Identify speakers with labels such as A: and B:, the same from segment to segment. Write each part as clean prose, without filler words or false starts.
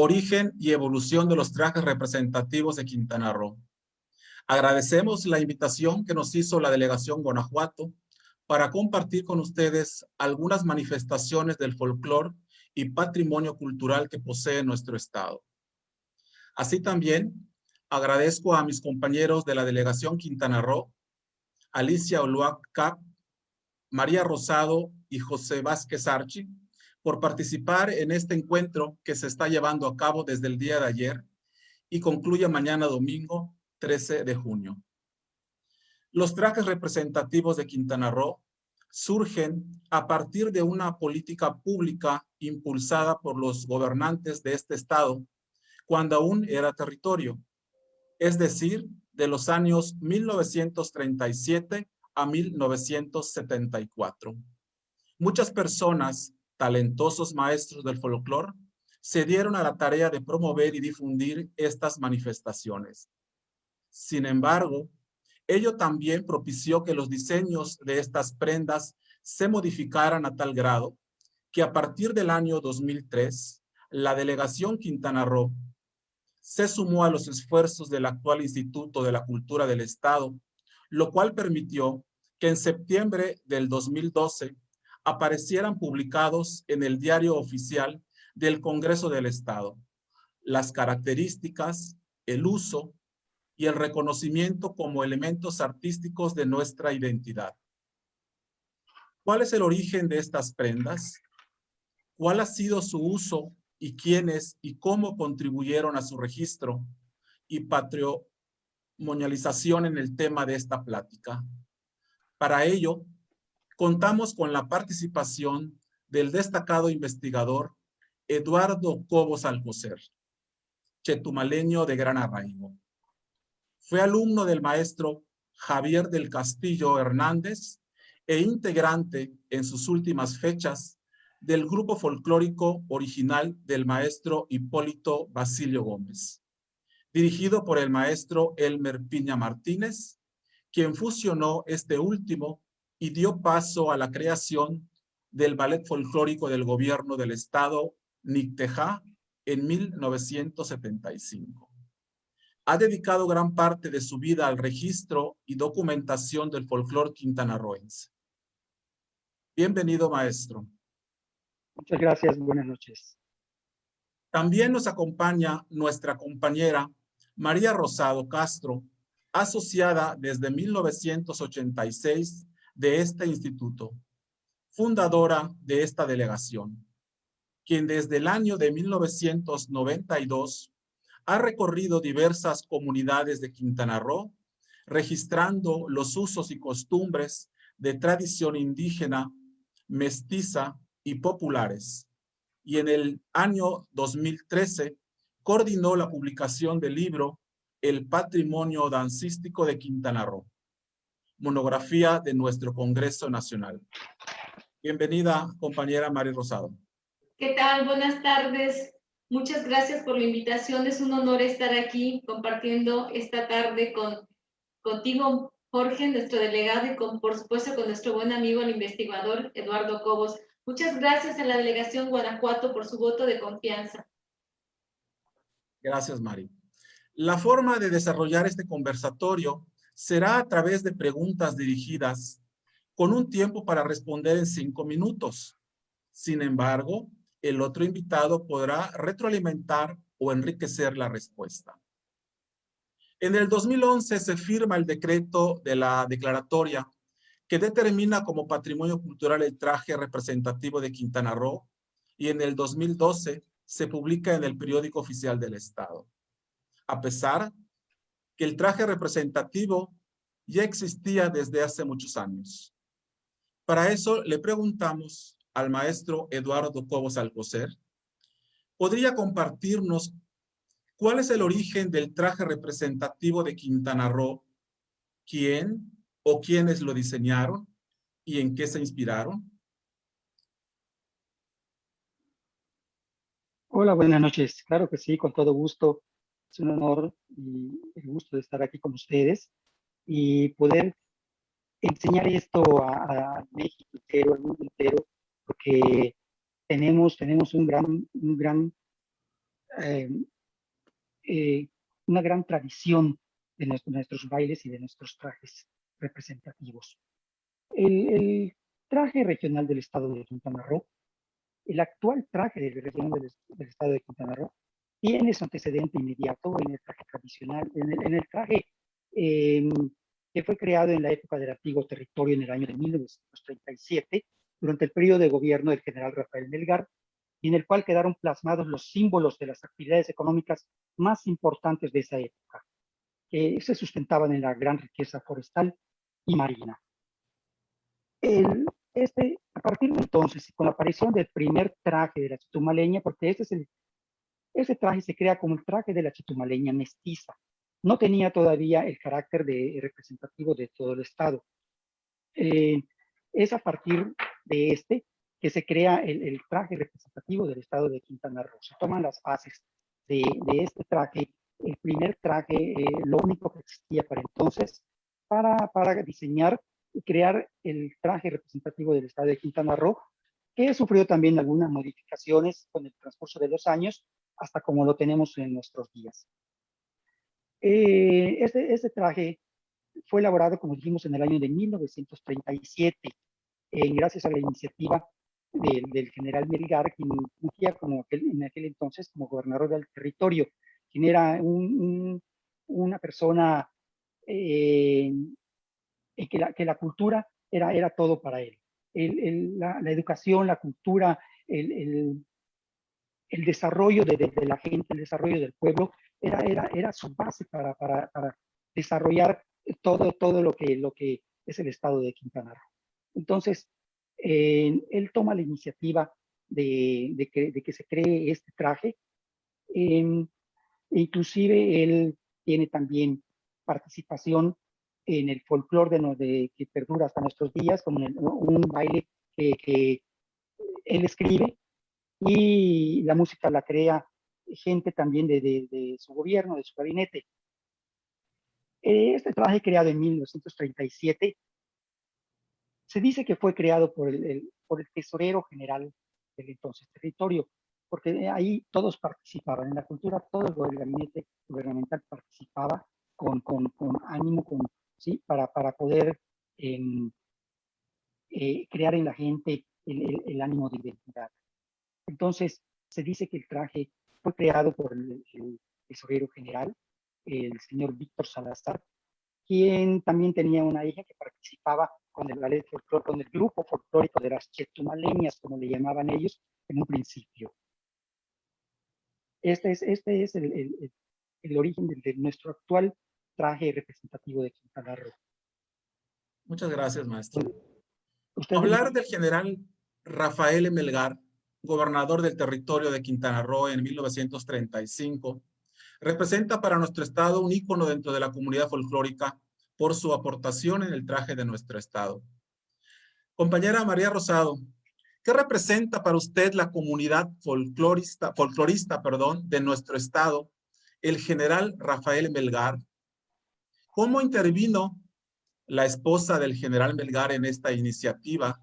A: Origen y evolución de los trajes representativos de Quintana Roo. Agradecemos la invitación que nos hizo la delegación Guanajuato para compartir con ustedes algunas manifestaciones del folclore y patrimonio cultural que posee nuestro estado. Así también, agradezco a mis compañeros de la delegación Quintana Roo, Alicia Oluac Cap, María Rosado y José Vázquez Archi, por participar en este encuentro que se está llevando a cabo desde el día de ayer y concluye mañana domingo 13 de junio. Los trajes representativos de Quintana Roo surgen a partir de una política pública impulsada por los gobernantes de este estado cuando aún era territorio, es decir, de los años 1937 a 1974. Muchas personas, talentosos maestros del folclore, se dieron a la tarea de promover y difundir estas manifestaciones. Sin embargo, ello también propició que los diseños de estas prendas se modificaran a tal grado que a partir del año 2003, la delegación Quintana Roo se sumó a los esfuerzos del actual Instituto de la Cultura del Estado, lo cual permitió que en septiembre del 2012 aparecieran publicados en el Diario Oficial del Congreso del Estado las características, el uso y el reconocimiento como elementos artísticos de nuestra identidad. ¿Cuál es el origen de estas prendas? ¿Cuál ha sido su uso y quiénes y cómo contribuyeron a su registro y patrimonialización en el tema de esta plática? Para ello, contamos con la participación del destacado investigador Eduardo Cobos Alcocer, chetumaleño de gran arraigo. Fue alumno del maestro Javier del Castillo Hernández e integrante en sus últimas fechas del grupo folclórico original del maestro Hipólito Basilio Gómez, dirigido por el maestro Elmer Piña Martínez, quien fusionó este último y dio paso a la creación del ballet folclórico del gobierno del estado Nictejá en 1975. Ha dedicado gran parte de su vida al registro y documentación del folclore quintanarroense. Bienvenido, maestro.
B: Muchas gracias, buenas noches.
A: También nos acompaña nuestra compañera María Rosado Castro, asociada desde 1986 de este instituto, fundadora de esta delegación, quien desde el año de 1992 ha recorrido diversas comunidades de Quintana Roo, registrando los usos y costumbres de tradición indígena, mestiza y populares. Y en el año 2013 coordinó la publicación del libro El Patrimonio Dancístico de Quintana Roo, monografía de nuestro Congreso Nacional. Bienvenida, compañera María Rosado.
C: ¿Qué tal? Buenas tardes. Muchas gracias por la invitación. Es un honor estar aquí compartiendo esta tarde contigo, Jorge, nuestro delegado, y por supuesto con nuestro buen amigo, el investigador Eduardo Cobos. Muchas gracias a la delegación Guanajuato por su voto de confianza.
A: Gracias, Mari. La forma de desarrollar este conversatorio será a través de preguntas dirigidas con un tiempo para responder en 5 minutos. Sin embargo, el otro invitado podrá retroalimentar o enriquecer la respuesta. En el 2011 se firma el decreto de la declaratoria que determina como patrimonio cultural el traje representativo de Quintana Roo, y en el 2012 se publica en el periódico oficial del Estado. A pesar que el traje representativo ya existía desde hace muchos años. Para eso le preguntamos al maestro Eduardo Cobos Alcocer, ¿podría compartirnos cuál es el origen del traje representativo de Quintana Roo? ¿Quién o quiénes lo diseñaron y en qué se inspiraron?
B: Hola, buenas noches. Claro que sí, con todo gusto. Es un honor y el gusto de estar aquí con ustedes y poder enseñar esto a México entero, al mundo entero, porque tenemos un gran eh, una gran tradición de nuestros bailes y de nuestros trajes representativos. El traje regional del estado de Quintana Roo, el actual traje del regional del estado de Quintana Roo, tiene su antecedente inmediato en el traje tradicional, en el traje que fue creado en la época del antiguo territorio en el año de 1937, durante el periodo de gobierno del general Rafael Melgar, y en el cual quedaron plasmados los símbolos de las actividades económicas más importantes de esa época, que se sustentaban en la gran riqueza forestal y marina. A partir de entonces, con la aparición del primer traje de la chitumaleña, porque ese traje se crea como el traje de la chitumaleña mestiza, no tenía todavía el carácter representativo de todo el estado. Es a partir de que se crea el traje representativo del estado de Quintana Roo. Se toman las bases de este traje, el primer traje, lo único que existía para entonces, para diseñar y crear el traje representativo del estado de Quintana Roo, que sufrió también algunas modificaciones con el transcurso de los años, hasta como lo tenemos en nuestros días. Este traje fue elaborado, como dijimos, en el año de 1937, gracias a la iniciativa del general Melgar, quien fungía en aquel entonces como gobernador del territorio, quien era una persona que la cultura era todo para él. La educación, la cultura, el desarrollo de la gente, el desarrollo del pueblo, era su base para desarrollar todo lo que es el estado de Quintana Roo. Entonces, él toma la iniciativa de que se cree este traje. Inclusive él tiene también participación en el folclore que perdura hasta nuestros días, como un baile que él escribe, y la música la crea gente también de su gobierno, de su gabinete. Este traje, creado en 1937, se dice que fue creado por el tesorero general del entonces territorio, porque ahí todos participaban, en la cultura todo el gabinete gubernamental participaba con ánimo, ¿sí? para poder crear en la gente el ánimo de identidad. Entonces, se dice que el traje fue creado por el tesorero general, el señor Víctor Salazar, quien también tenía una hija que participaba con el ballet folclórico, con el grupo folclórico de las chetumaleñas, como le llamaban ellos en un principio. Este es el origen de nuestro actual traje representativo de Quintana Roo.
A: Muchas gracias, maestro. Hablar del general Rafael Melgar, gobernador del territorio de Quintana Roo en 1935, representa para nuestro estado un ícono dentro de la comunidad folclórica por su aportación en el traje de nuestro estado. Compañera María Rosado, ¿qué representa para usted la comunidad folclorista, de nuestro estado, el general Rafael Melgar? ¿Cómo intervino la esposa del general Melgar en esta iniciativa?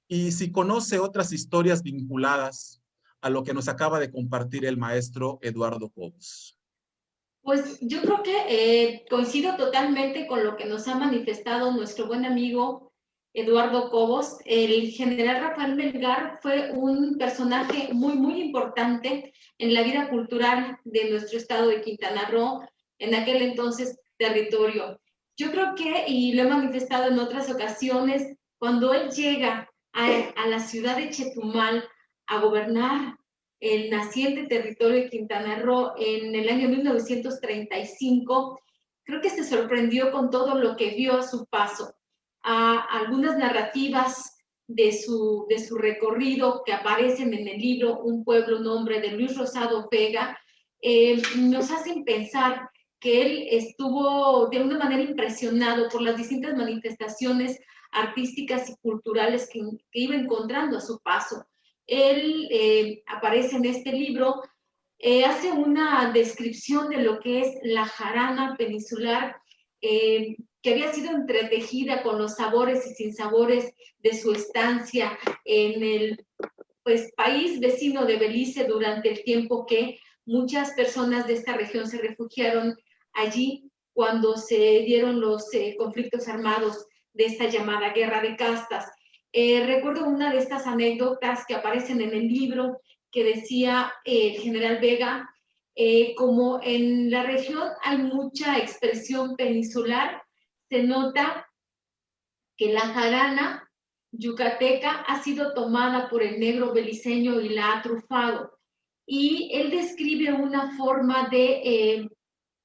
A: Y si conoce otras historias vinculadas a lo que nos acaba de compartir el maestro Eduardo Cobos.
C: Pues yo creo que coincido totalmente con lo que nos ha manifestado nuestro buen amigo Eduardo Cobos. El general Rafael Melgar fue un personaje muy importante en la vida cultural de nuestro estado de Quintana Roo, en aquel entonces territorio. Yo creo que, y lo he manifestado en otras ocasiones, cuando él llega a la ciudad de Chetumal a gobernar el naciente territorio de Quintana Roo en el año 1935, creo que se sorprendió con todo lo que vio a su paso. Algunas narrativas de su recorrido que aparecen en el libro Un pueblo, un hombre, de Luis Rosado Vega, nos hacen pensar que él estuvo de una manera impresionado por las distintas manifestaciones artísticas y culturales que iba encontrando a su paso. Él aparece en este libro, hace una descripción de lo que es la jarana peninsular, que había sido entretejida con los sabores y sinsabores de su estancia en pues, país vecino de Belice durante el tiempo que muchas personas de esta región se refugiaron allí cuando se dieron los conflictos armados de esta llamada guerra de castas. Recuerdo una de estas anécdotas que aparecen en el libro que decía el general Vega, como en la región hay mucha expresión peninsular, se nota que la jarana yucateca ha sido tomada por el negro beliceño y la ha trufado. Y él describe una forma de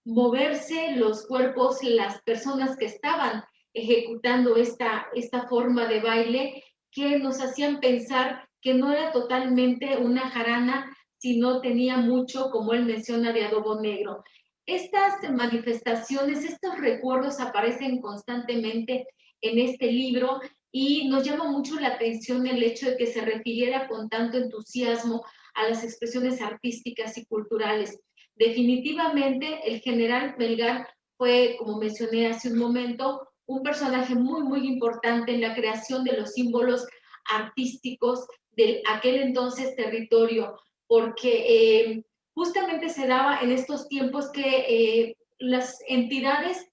C: moverse los cuerpos, las personas que estaban ejecutando esta forma de baile, que nos hacían pensar que no era totalmente una jarana, sino tenía mucho, como él menciona, de adobo negro. Estas manifestaciones, estos recuerdos aparecen constantemente en este libro y nos llama mucho la atención el hecho de que se refiriera con tanto entusiasmo a las expresiones artísticas y culturales. Definitivamente el general Melgar fue, como mencioné hace un momento, un personaje muy, muy importante en la creación de los símbolos artísticos de aquel entonces territorio, porque justamente se daba en estos tiempos que las entidades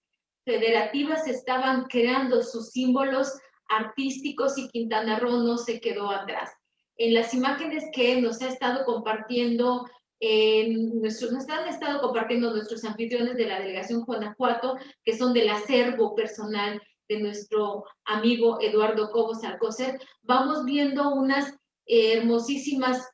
C: federativas estaban creando sus símbolos artísticos y Quintana Roo no se quedó atrás. En las imágenes que nos ha estado compartiendo nos han estado compartiendo nuestros anfitriones de la delegación Guanajuato, que son del acervo personal de nuestro amigo Eduardo Cobos Alcocer, vamos viendo unas hermosísimas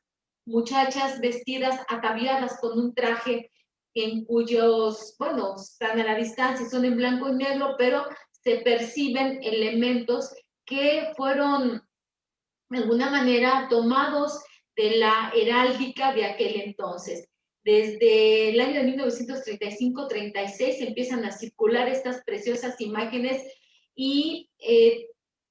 C: muchachas vestidas, ataviadas con un traje en cuyos, bueno, están a la distancia, son en blanco y negro, pero se perciben elementos que fueron de alguna manera tomados de la heráldica de aquel entonces. Desde el año de 1935-36 empiezan a circular estas preciosas imágenes y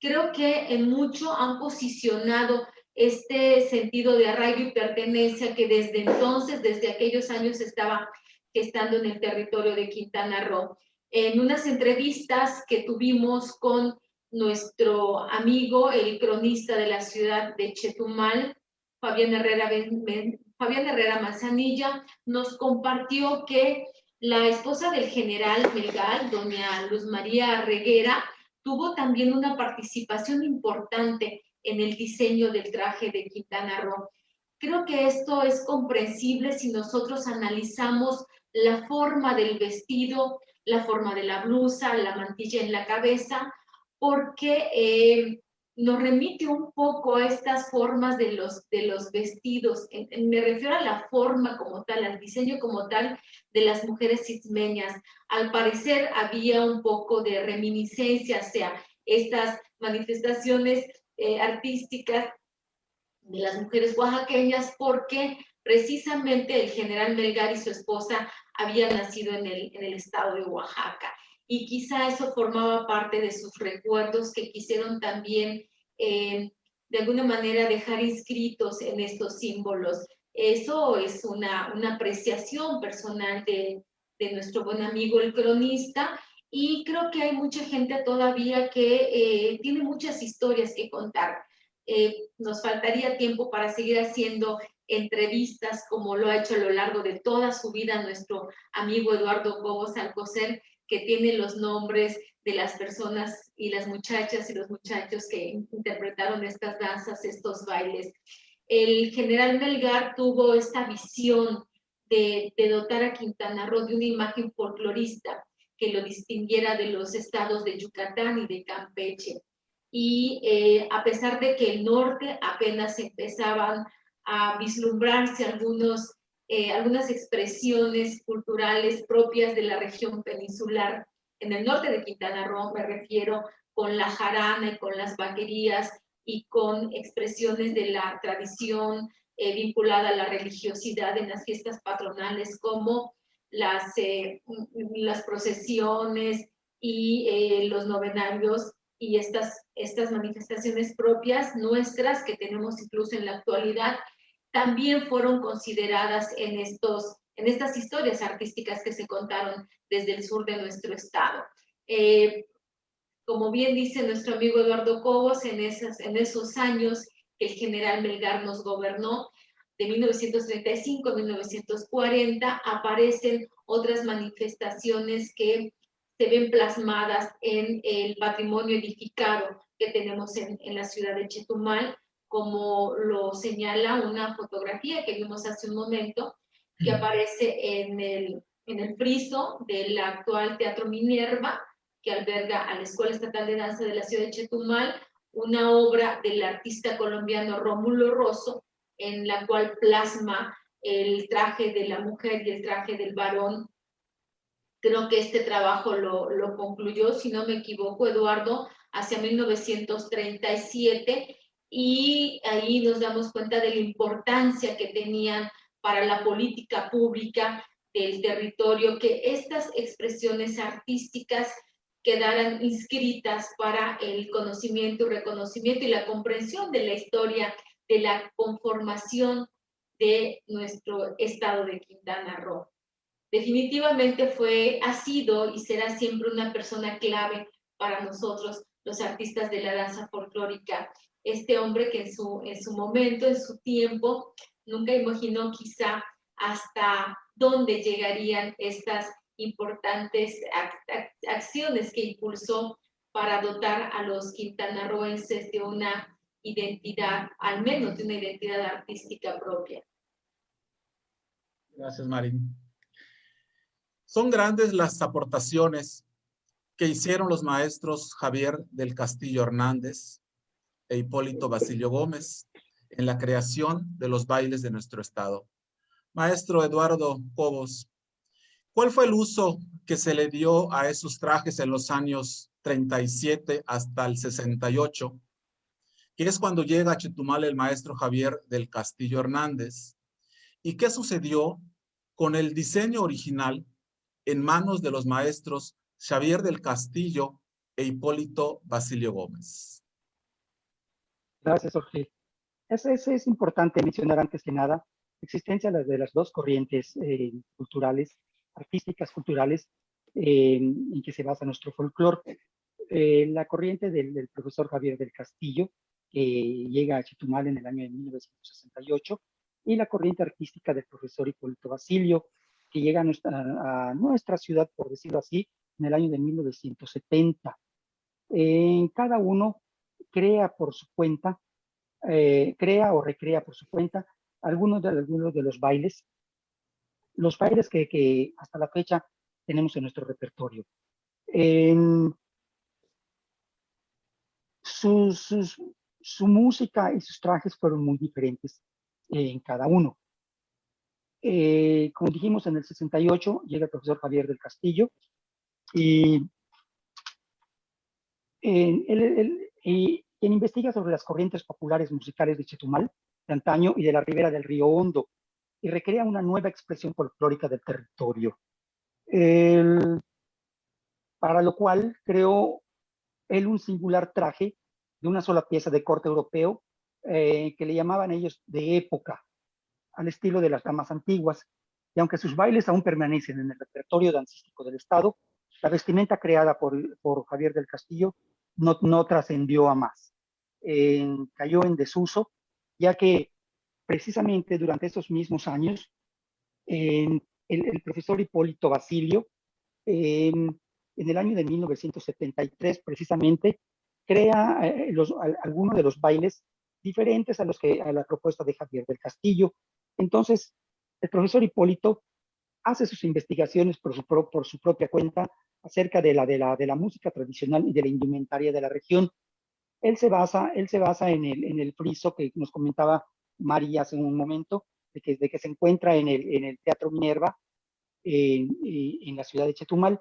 C: creo que en mucho han posicionado este sentido de arraigo y pertenencia que desde entonces, desde aquellos años, estaba gestando en el territorio de Quintana Roo. En unas entrevistas que tuvimos con nuestro amigo, el cronista de la ciudad de Chetumal, Fabián Herrera Manzanilla, nos compartió que la esposa del general Melgar, doña Luz María Reguera, tuvo también una participación importante en el diseño del traje de Quintana Roo. Creo que esto es comprensible si nosotros analizamos la forma del vestido, la forma de la blusa, la mantilla en la cabeza, porque nos remite un poco a estas formas de los vestidos. Me refiero a la forma como tal, al diseño como tal de las mujeres ismeñas. Al parecer había un poco de reminiscencia hacia estas manifestaciones artísticas de las mujeres oaxaqueñas, porque precisamente el general Melgar y su esposa habían nacido en el estado de Oaxaca. Y quizá eso formaba parte de sus recuerdos que quisieron también de alguna manera dejar inscritos en estos símbolos. Eso es una apreciación personal de nuestro buen amigo el cronista, y creo que hay mucha gente todavía que tiene muchas historias que contar. Nos faltaría tiempo para seguir haciendo entrevistas como lo ha hecho a lo largo de toda su vida nuestro amigo Eduardo Cobos Alcocer, que tiene los nombres de las personas y las muchachas y los muchachos que interpretaron estas danzas, estos bailes. El general Melgar tuvo esta visión de dotar a Quintana Roo de una imagen folclorista que lo distinguiera de los estados de Yucatán y de Campeche. Y a pesar de que el norte apenas empezaban a vislumbrarse algunas expresiones culturales propias de la región peninsular, en el norte de Quintana Roo me refiero, con la jarana y con las vaquerías y con expresiones de la tradición vinculada a la religiosidad en las fiestas patronales, como las procesiones y los novenarios y estas manifestaciones propias nuestras que tenemos incluso en la actualidad, también fueron consideradas en estas historias artísticas que se contaron desde el sur de nuestro estado. Como bien dice nuestro amigo Eduardo Cobos, en esos años que el general Melgar nos gobernó, de 1935 a 1940, aparecen otras manifestaciones que se ven plasmadas en el patrimonio edificado que tenemos en la ciudad de Chetumal, como lo señala una fotografía que vimos hace un momento, que aparece en el friso del actual Teatro Minerva, que alberga a la Escuela Estatal de Danza de la ciudad de Chetumal, una obra del artista colombiano Rómulo Rosso, en la cual plasma el traje de la mujer y el traje del varón. Creo que este trabajo lo concluyó, si no me equivoco, Eduardo, hacia 1937, y ahí nos damos cuenta de la importancia que tenían para la política pública del territorio, que estas expresiones artísticas quedaran inscritas para el conocimiento, reconocimiento y la comprensión de la historia de la conformación de nuestro estado de Quintana Roo. Definitivamente ha sido y será siempre una persona clave para nosotros, los artistas de la danza folclórica. Este hombre que en su momento, en su tiempo, nunca imaginó quizá hasta dónde llegarían estas importantes acciones que impulsó para dotar a los quintanarroenses de una identidad, al menos de una identidad artística propia.
A: Gracias, Marín. Son grandes las aportaciones que hicieron los maestros Javier del Castillo Hernández e Hipólito Basilio Gómez en la creación de los bailes de nuestro estado. Maestro Eduardo Cobos, ¿cuál fue el uso que se le dio a esos trajes en los años 37 hasta el 68, que es cuando llega a Chetumal el maestro Javier del Castillo Hernández? ¿Y qué sucedió con el diseño original en manos de los maestros Javier del Castillo e Hipólito Basilio Gómez?
B: Gracias, Jorge. Es importante mencionar antes que nada la existencia de las dos corrientes culturales, artísticas culturales, en que se basa nuestro folclore. La corriente del profesor Javier del Castillo, que llega a Chetumal en el año de 1968, y la corriente artística del profesor Hipólito Basilio, que llega a nuestra ciudad, por decirlo así, en el año de 1970. Cada uno crea por su cuenta, crea o recrea por su cuenta algunos de los bailes que hasta la fecha tenemos en nuestro repertorio. Su música y sus trajes fueron muy diferentes en cada uno. Como dijimos, en el 68 llega el profesor Javier del Castillo y quien investiga sobre las corrientes populares musicales de Chetumal, de antaño y de la ribera del río Hondo, y recrea una nueva expresión folclórica del territorio. Para lo cual creó él un singular traje de una sola pieza de corte europeo, que le llamaban ellos de época, al estilo de las damas antiguas. Y aunque sus bailes aún permanecen en el repertorio dancístico del Estado, la vestimenta creada por Javier del Castillo no trascendió a más. Cayó en desuso, ya que precisamente durante estos mismos años, el profesor Hipólito Basilio, en el año de 1973 precisamente, crea algunos de los bailes diferentes a la propuesta de Javier del Castillo. Entonces, el profesor Hipólito hace sus investigaciones por su propia cuenta acerca de la música tradicional y de la indumentaria de la región. Él se basa en el friso que nos comentaba Mari hace un momento, de que se encuentra en el Teatro Minerva, en la ciudad de Chetumal.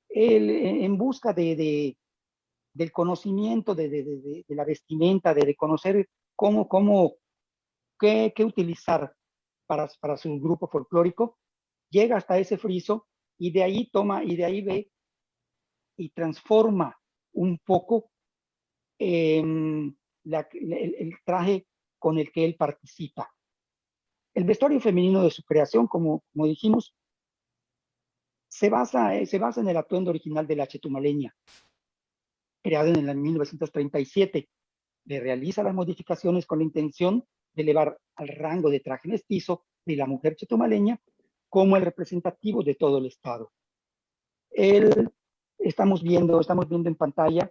B: Él, en busca del conocimiento de la vestimenta, de conocer qué utilizar para su grupo folclórico, llega hasta ese friso y de ahí ve y transforma un poco el traje con el que él participa. El vestuario femenino de su creación, como dijimos, se basa en el atuendo original de la chetumaleña, creado en el 1937. le realiza las modificaciones con la intención de elevar al rango de traje mestizo de la mujer chetumaleña como el representativo de todo el Estado. Estamos viendo en pantalla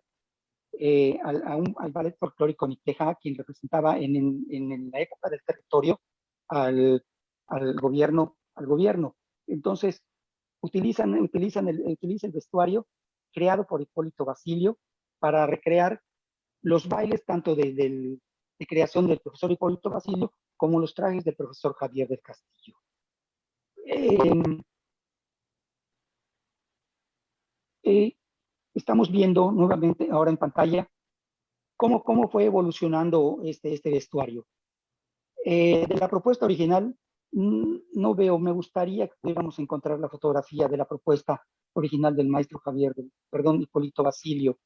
B: al ballet folclórico Nicteja, quien representaba en la época del territorio al gobierno. Entonces, utiliza el vestuario creado por Hipólito Basilio para recrear los bailes tanto de creación del profesor Hipólito Basilio como los trajes del profesor Javier del Castillo. Estamos viendo nuevamente ahora en pantalla cómo fue evolucionando este vestuario. De la propuesta original, no veo, me gustaría que pudiéramos encontrar la fotografía de la propuesta original del maestro Hipólito Basilio.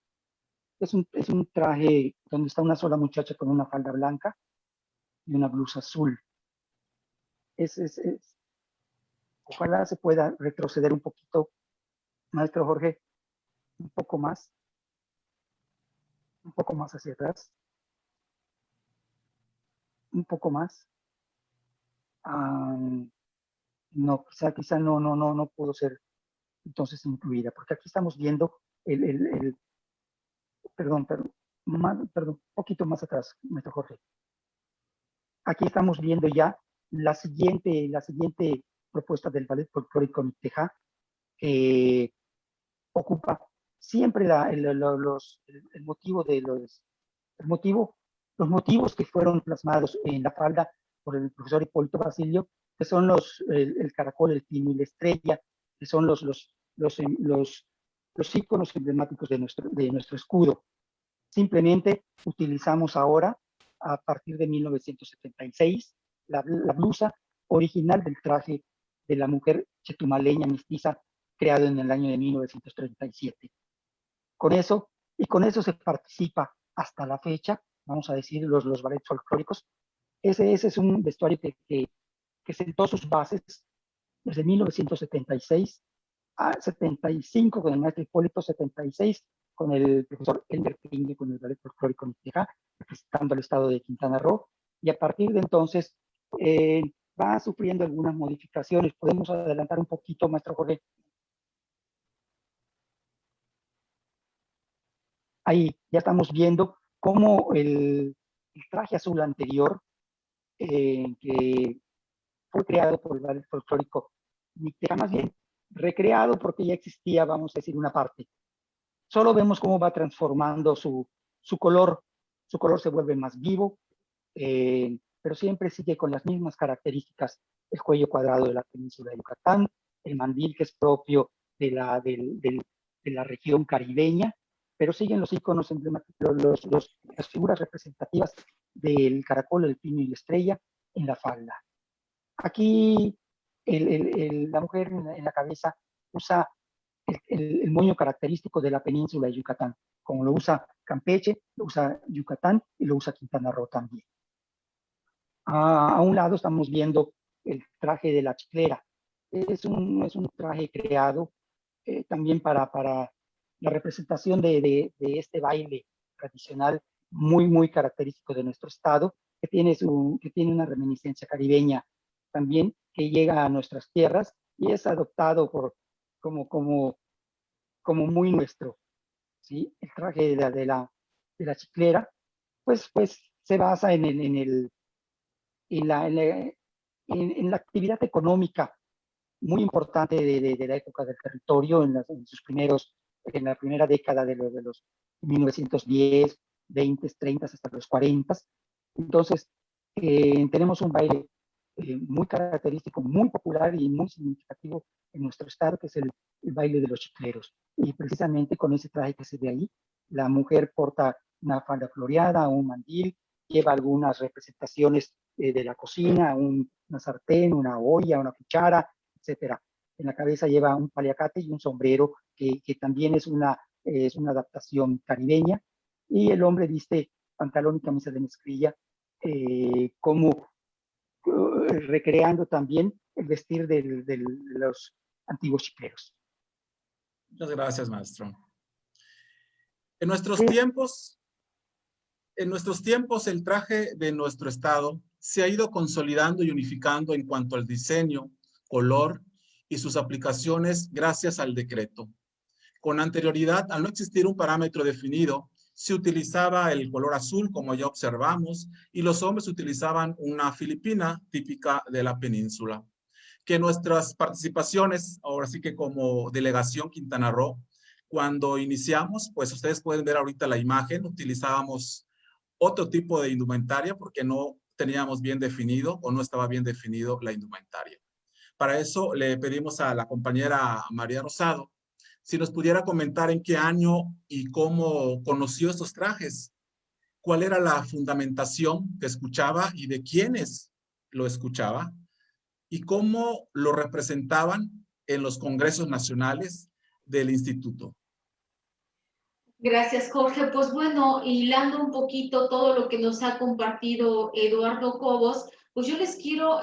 B: Es un traje donde está una sola muchacha con una falda blanca y una blusa azul. Ojalá se pueda retroceder un poquito, maestro Jorge, un poco más hacia atrás, un poco más. No, quizá no pudo ser entonces incluida, porque aquí estamos viendo perdón, un poquito más atrás, maestro Jorge. Aquí estamos viendo ya la siguiente propuesta del ballet folclórico Nicteja, que ocupa siempre los motivos que fueron plasmados en la falda por el profesor Hipólito Basilio, que son el caracol, el pino y la estrella, que son los íconos emblemáticos de nuestro escudo. Simplemente utilizamos ahora, a partir de 1976, la blusa original del traje de la mujer chetumaleña mestiza, creado en el año de 1937. Con eso se participa hasta la fecha, vamos a decir, los ballets folclóricos. Ese es un vestuario que sentó sus bases desde 1976 a 75 con el maestro Hipólito, 76 con el profesor Elmer Piñe, con el ballet folclórico Nicteja, representando el estado de Quintana Roo, y a partir de entonces va sufriendo algunas modificaciones. ¿Podemos adelantar un poquito, maestro Jorge? Ahí ya estamos viendo cómo el traje azul anterior, que fue creado por el ballet folclórico Nicteja, más bien recreado porque ya existía, vamos a decir, una parte. Solo vemos cómo va transformando su color. Su color se vuelve más vivo, pero siempre sigue con las mismas características. El cuello cuadrado de la península de Yucatán, el mandil que es propio de la región caribeña, pero siguen los iconos emblemáticos, las figuras representativas del caracol, el pino y la estrella en la falda. Aquí la mujer en la cabeza usa el moño característico de la península de Yucatán, como lo usa Campeche, lo usa Yucatán y lo usa Quintana Roo también. A un lado estamos viendo el traje de la chiclera. Es un traje creado también para la representación de este baile tradicional muy característico de nuestro estado, que tiene una reminiscencia caribeña también, que llega a nuestras tierras y es adoptado como muy nuestro, ¿sí? El traje de la chiclera, pues se basa en la actividad económica muy importante de la época del territorio, en la primera década de los 1910, 20, 30 hasta los 40. Entonces, tenemos un baile muy característico, muy popular y muy significativo en nuestro estado, que es el baile de los chicleros. Y precisamente con ese traje que se ve ahí, la mujer porta una falda floreada, un mandil, lleva algunas representaciones de la cocina, una sartén, una olla, una cuchara, etcétera. En la cabeza lleva un paliacate y un sombrero que también es una adaptación caribeña. Y el hombre viste pantalón y camisa de mezclilla, como recreando también el vestir de los antiguos chicleros.
A: Muchas gracias, maestro. En nuestros tiempos, En nuestros tiempos, el traje de nuestro estado se ha ido consolidando y unificando en cuanto al diseño, color y sus aplicaciones gracias al decreto. Con anterioridad, al no existir un parámetro definido, se utilizaba el color azul, como ya observamos, y los hombres utilizaban una filipina típica de la península. Que nuestras participaciones, ahora sí que como delegación Quintana Roo, cuando iniciamos, pues ustedes pueden ver ahorita la imagen, utilizábamos otro tipo de indumentaria porque no teníamos bien definido o no estaba bien definido la indumentaria. Para eso le pedimos a la compañera María Rosado si nos pudiera comentar en qué año y cómo conoció estos trajes, cuál era la fundamentación que escuchaba y de quiénes lo escuchaba y cómo lo representaban en los congresos nacionales del instituto.
C: Gracias, Jorge. Pues bueno, hilando un poquito todo lo que nos ha compartido Eduardo Cobos, pues yo les quiero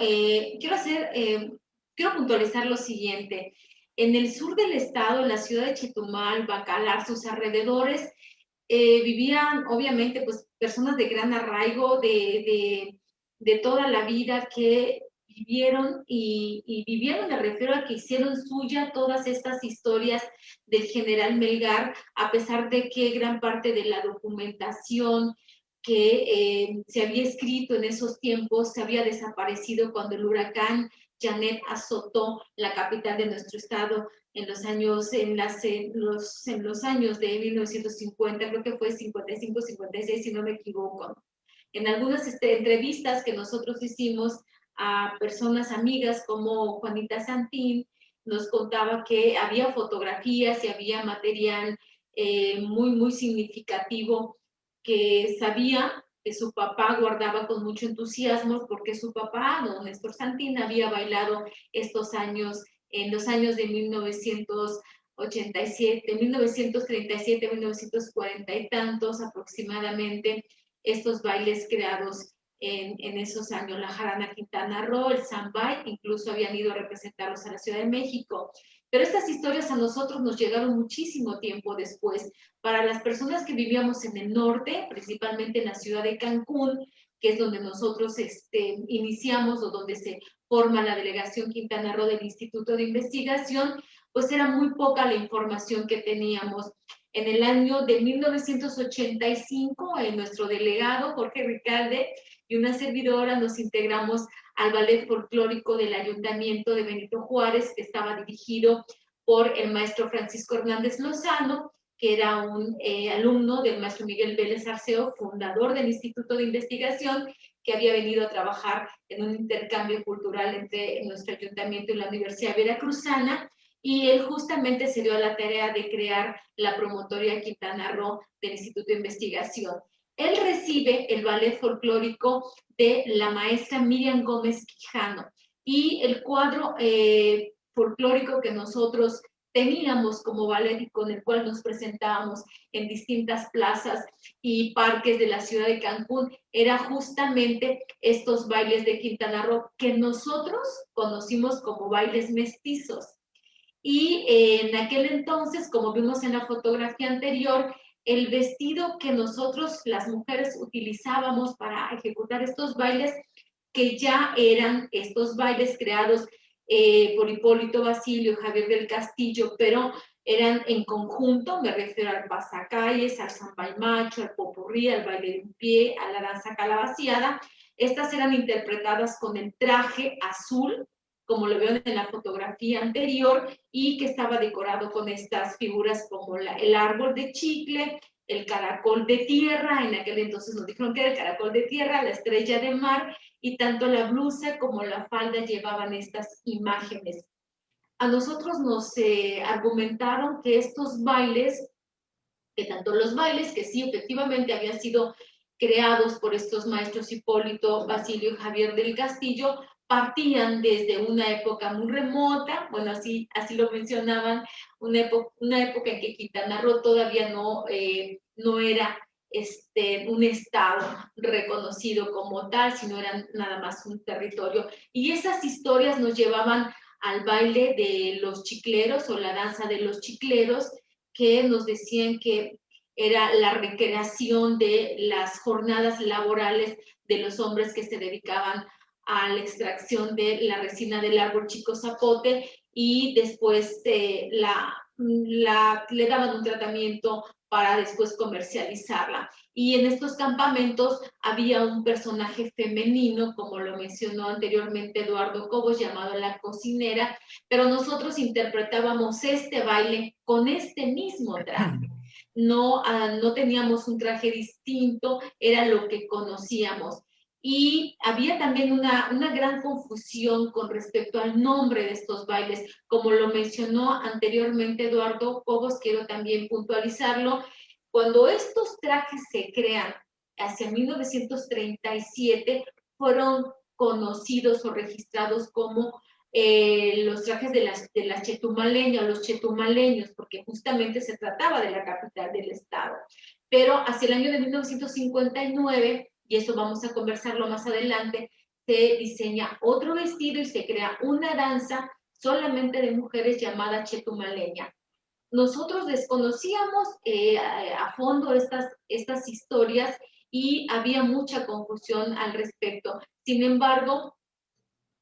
C: puntualizar lo siguiente. En el sur del estado, en la ciudad de Chetumal, Bacalar, sus alrededores, vivían obviamente pues personas de gran arraigo de toda la vida que vivieron y vivieron, me refiero a que hicieron suya todas estas historias del general Melgar, a pesar de que gran parte de la documentación que se había escrito en esos tiempos se había desaparecido cuando el huracán Janet azotó la capital de nuestro estado en los años de 1950, creo que fue 55, 56, si no me equivoco. En algunas entrevistas que nosotros hicimos a personas amigas como Juanita Santín, nos contaba que había fotografías y había material muy, muy significativo que sabía que su papá guardaba con mucho entusiasmo porque su papá, don Néstor Santín, había bailado estos años, en los años de 1987, 1937, 1940 y tantos aproximadamente, estos bailes creados en esos años, la jarana Quintana Roo, el Zambay, incluso habían ido a representarlos a la Ciudad de México. Pero estas historias a nosotros nos llegaron muchísimo tiempo después. Para las personas que vivíamos en el norte, principalmente en la ciudad de Cancún, que es donde nosotros iniciamos o donde se forma la delegación Quintana Roo del Instituto de Investigación, pues era muy poca la información que teníamos. En el año de 1985, nuestro delegado, Jorge Ricalde, y una servidora nos integramos al ballet folclórico del Ayuntamiento de Benito Juárez, que estaba dirigido por el maestro Francisco Hernández Lozano, que era un alumno del maestro Miguel Vélez Arceo, fundador del Instituto de Investigación, que había venido a trabajar en un intercambio cultural entre nuestro ayuntamiento y la Universidad Veracruzana, y él justamente se dio a la tarea de crear la promotoria Quintana Roo del Instituto de Investigación. Él recibe el ballet folclórico de la maestra Miriam Gómez Quijano y el cuadro folclórico que nosotros teníamos como ballet y con el cual nos presentábamos en distintas plazas y parques de la ciudad de Cancún era justamente estos bailes de Quintana Roo que nosotros conocimos como bailes mestizos. Y en aquel entonces, como vimos en la fotografía anterior, el vestido que nosotros, las mujeres, utilizábamos para ejecutar estos bailes, que ya eran estos bailes creados por Hipólito Basilio, Javier del Castillo, pero eran en conjunto, me refiero al pasacalles, al zambay-macho, al popurrí, al baile de un pie, a la danza calabaciada. Estas eran interpretadas con el traje azul, como lo veo en la fotografía anterior, y que estaba decorado con estas figuras como el árbol de chicle, el caracol de tierra, en aquel entonces nos dijeron que era el caracol de tierra, la estrella de mar, y tanto la blusa como la falda llevaban estas imágenes. A nosotros nos argumentaron que estos bailes, que tanto los bailes, que sí efectivamente habían sido creados por estos maestros Hipólito, Basilio y Javier del Castillo, partían desde una época muy remota, bueno, así lo mencionaban, una época en que Quintana Roo todavía no era un estado reconocido como tal, sino eran nada más un territorio. Y esas historias nos llevaban al baile de los chicleros o la danza de los chicleros, que nos decían que era la recreación de las jornadas laborales de los hombres que se dedicaban a la extracción de la resina del árbol chico zapote, y después le daban un tratamiento para después comercializarla. Y en estos campamentos había un personaje femenino, como lo mencionó anteriormente Eduardo Cobos, llamado La Cocinera, pero nosotros interpretábamos este baile con este mismo traje. No, no teníamos un traje distinto, era lo que conocíamos. Y había también una gran confusión con respecto al nombre de estos bailes. Como lo mencionó anteriormente Eduardo Cobos, quiero también puntualizarlo. Cuando estos trajes se crean hacia 1937, fueron conocidos o registrados como los trajes de las chetumaleñas, los chetumaleños, porque justamente se trataba de la capital del estado. Pero hacia el año de 1959, y eso vamos a conversarlo más adelante, se diseña otro vestido y se crea una danza solamente de mujeres llamada chetumaleña. Nosotros desconocíamos a fondo estas historias y había mucha confusión al respecto. Sin embargo,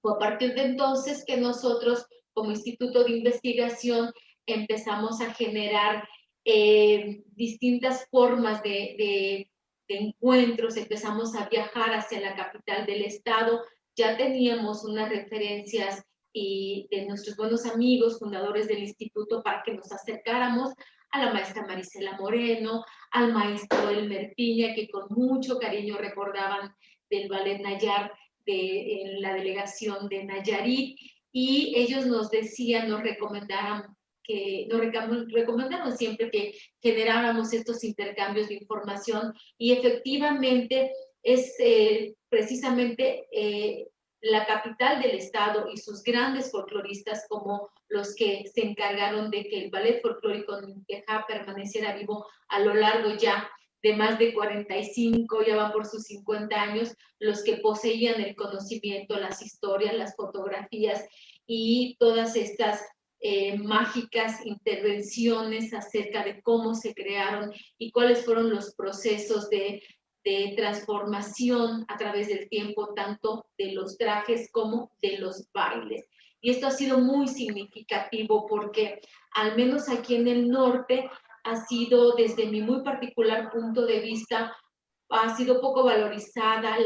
C: fue a partir de entonces que nosotros, como Instituto de Investigación, empezamos a generar distintas formas de encuentros, empezamos a viajar hacia la capital del estado, ya teníamos unas referencias y de nuestros buenos amigos, fundadores del instituto, para que nos acercáramos a la maestra Marisela Moreno, al maestro Elmer Piña, que con mucho cariño recordaban del Ballet Nayar en la delegación de Nayarit, y ellos nos decían, nos recomendaron siempre que generáramos estos intercambios de información, y efectivamente es precisamente la capital del estado y sus grandes folcloristas como los que se encargaron de que el ballet folclórico Ninquejá permaneciera vivo a lo largo ya de más de 45, ya van por sus 50 años, los que poseían el conocimiento, las historias, las fotografías y todas estas mágicas intervenciones acerca de cómo se crearon y cuáles fueron los procesos de transformación a través del tiempo, tanto de los trajes como de los bailes. Y esto ha sido muy significativo porque, al menos aquí en el norte, ha sido, desde mi muy particular punto de vista, ha sido poco valorizada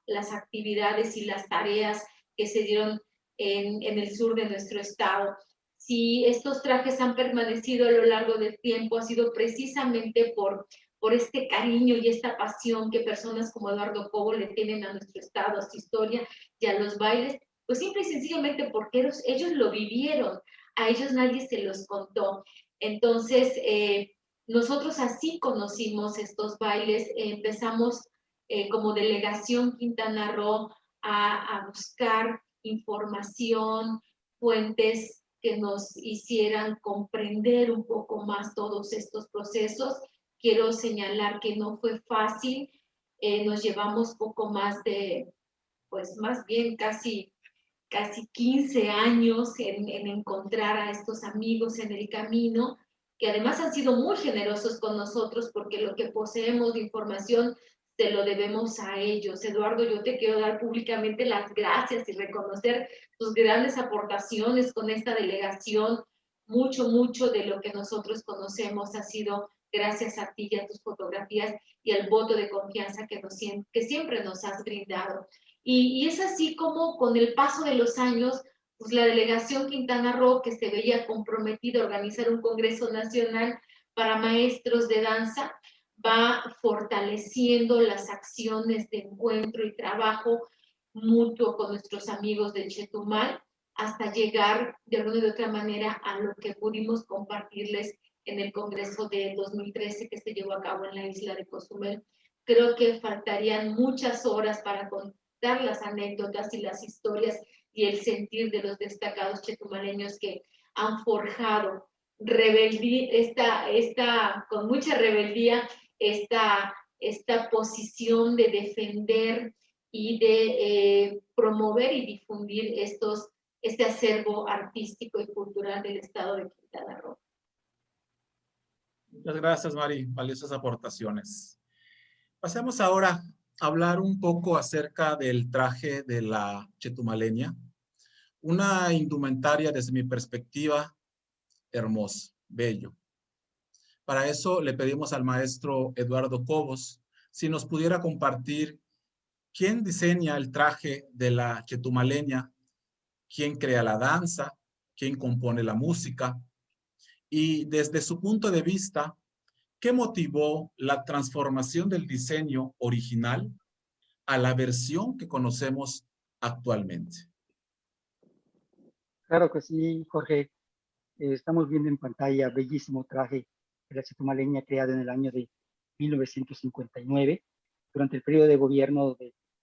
C: las actividades y las tareas que se dieron en el sur de nuestro estado. Si estos trajes han permanecido a lo largo del tiempo, ha sido precisamente por este cariño y esta pasión que personas como Eduardo Cobo le tienen a nuestro estado, a su historia y a los bailes, pues simple y sencillamente porque ellos lo vivieron, a ellos nadie se los contó. Entonces, nosotros así conocimos estos bailes, empezamos como delegación Quintana Roo a buscar información, fuentes que nos hicieran comprender un poco más todos estos procesos. Quiero señalar que no fue fácil, nos llevamos poco más de, pues más bien casi 15 años en encontrar a estos amigos en el camino, que además han sido muy generosos con nosotros porque lo que poseemos de información se lo debemos a ellos. Eduardo, yo te quiero dar públicamente las gracias y reconocer tus grandes aportaciones con esta delegación. Mucho de lo que nosotros conocemos ha sido gracias a ti y a tus fotografías y al voto de confianza que siempre nos has brindado. Y es así como con el paso de los años, pues la delegación Quintana Roo, que se veía comprometida a organizar un congreso nacional para maestros de danza, va fortaleciendo las acciones de encuentro y trabajo mutuo con nuestros amigos del Chetumal, hasta llegar de alguna y de otra manera a lo que pudimos compartirles en el congreso de 2013 que se llevó a cabo en la isla de Cozumel. Creo que faltarían muchas horas para contar las anécdotas y las historias y el sentir de los destacados chetumaleños que han forjado con mucha rebeldía esta posición de defender y de promover y difundir este acervo artístico y cultural del estado de Quintana Roo.
A: Muchas gracias, Mari. Valiosas aportaciones. Pasemos ahora a hablar un poco acerca del traje de la chetumaleña. Una indumentaria, desde mi perspectiva, hermoso, bello. Para eso le pedimos al maestro Eduardo Cobos si nos pudiera compartir quién diseña el traje de la chetumaleña, quién crea la danza, quién compone la música y desde su punto de vista, ¿qué motivó la transformación del diseño original a la versión que conocemos actualmente?
B: Claro que sí, Jorge. Estamos viendo en pantalla bellísimo traje de la chetumaleña creado en el año de 1959, durante el periodo de gobierno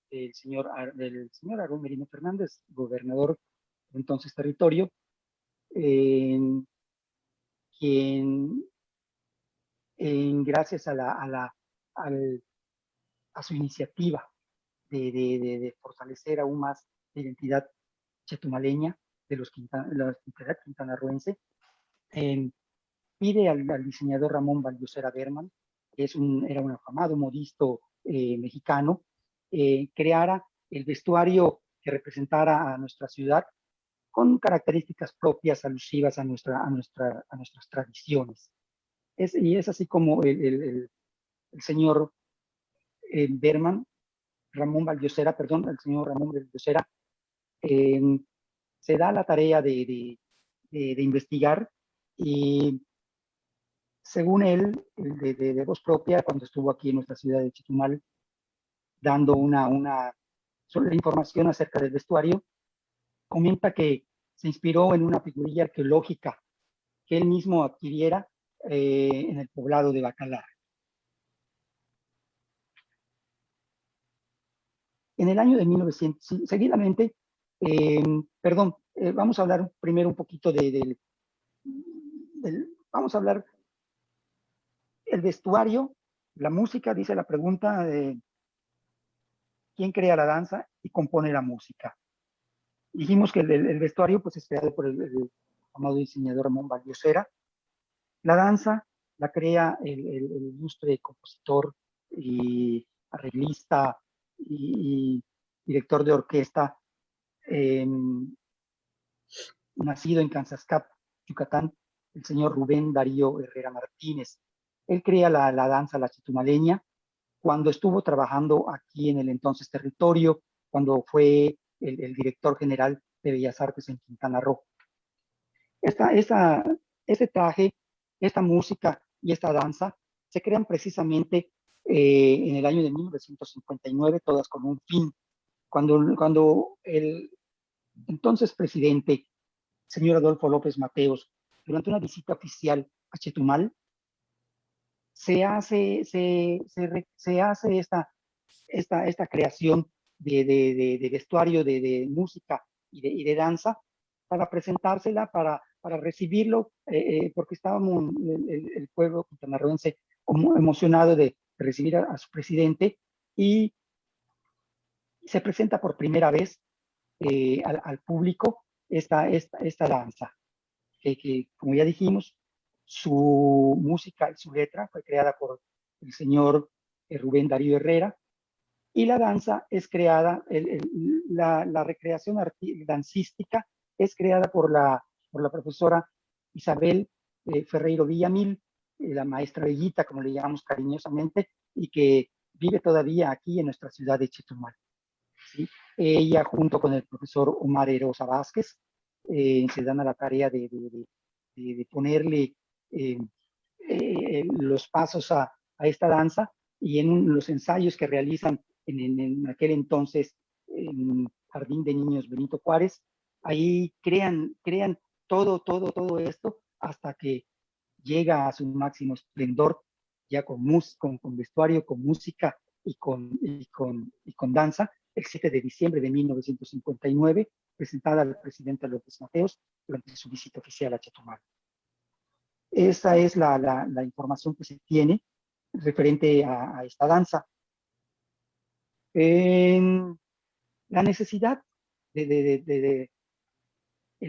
B: del señor Aarón Merino Fernández, gobernador de entonces territorio, en quien, gracias al- a su iniciativa de fortalecer aún más la identidad chetumaleña de la identidad quintanarroense, eh, pide al diseñador Ramón Valdosera Berman, que era un afamado modisto mexicano, creara el vestuario que representara a nuestra ciudad con características propias alusivas a nuestras tradiciones. Y es así como el señor Berman, Ramón Valdosera, perdón, el señor Ramón Valdosera, eh, se da la tarea de investigar y según él, de voz propia, cuando estuvo aquí en nuestra ciudad de Chetumal, dando sobre la información acerca del vestuario, comenta que se inspiró en una figurilla arqueológica que él mismo adquiriera en el poblado de Bacalar. En el año de 1900, seguidamente, perdón, vamos a hablar primero un poquito vamos a hablar el vestuario, la música, dice la pregunta, quién crea la danza y compone la música. Dijimos que el vestuario pues, es creado por el amado diseñador Ramón Valdosera. La danza la crea el ilustre compositor y arreglista y director de orquesta, eh, nacido en Cansascap, Yucatán, el señor Rubén Darío Herrera Martínez. Él crea la danza la chetumaleña cuando estuvo trabajando aquí en el entonces territorio, cuando fue el director general de Bellas Artes en Quintana Roo. Este traje, esta música y esta danza se crean precisamente en el año de 1959, todas con un fin. Cuando el entonces presidente, señor Adolfo López Mateos, durante una visita oficial a Chetumal, se hace esta creación de vestuario, música y de danza para presentársela, para recibirlo, porque estábamos el pueblo quintanarroense emocionado de recibir a su presidente y se presenta por primera vez al público esta danza, que, como ya dijimos, su música y su letra fue creada por el señor Rubén Darío Herrera, y la danza es creada, la recreación dancística es creada por la profesora Isabel Ferreiro Villamil, la maestra Bellita, como le llamamos cariñosamente, y que vive todavía aquí en nuestra ciudad de Chetumal. ¿Sí? Ella, junto con el profesor Omar Erosa Vázquez, se dan a la tarea de ponerle los pasos a esta danza, y en los ensayos que realizan en aquel entonces en Jardín de Niños Benito Juárez, ahí crean todo esto hasta que llega a su máximo esplendor, ya con vestuario, con música y con danza, el 7 de diciembre de 1959, presentada al presidente López Mateos durante su visita oficial a Chetumal. Esa es la información que se tiene referente a esta danza. La necesidad el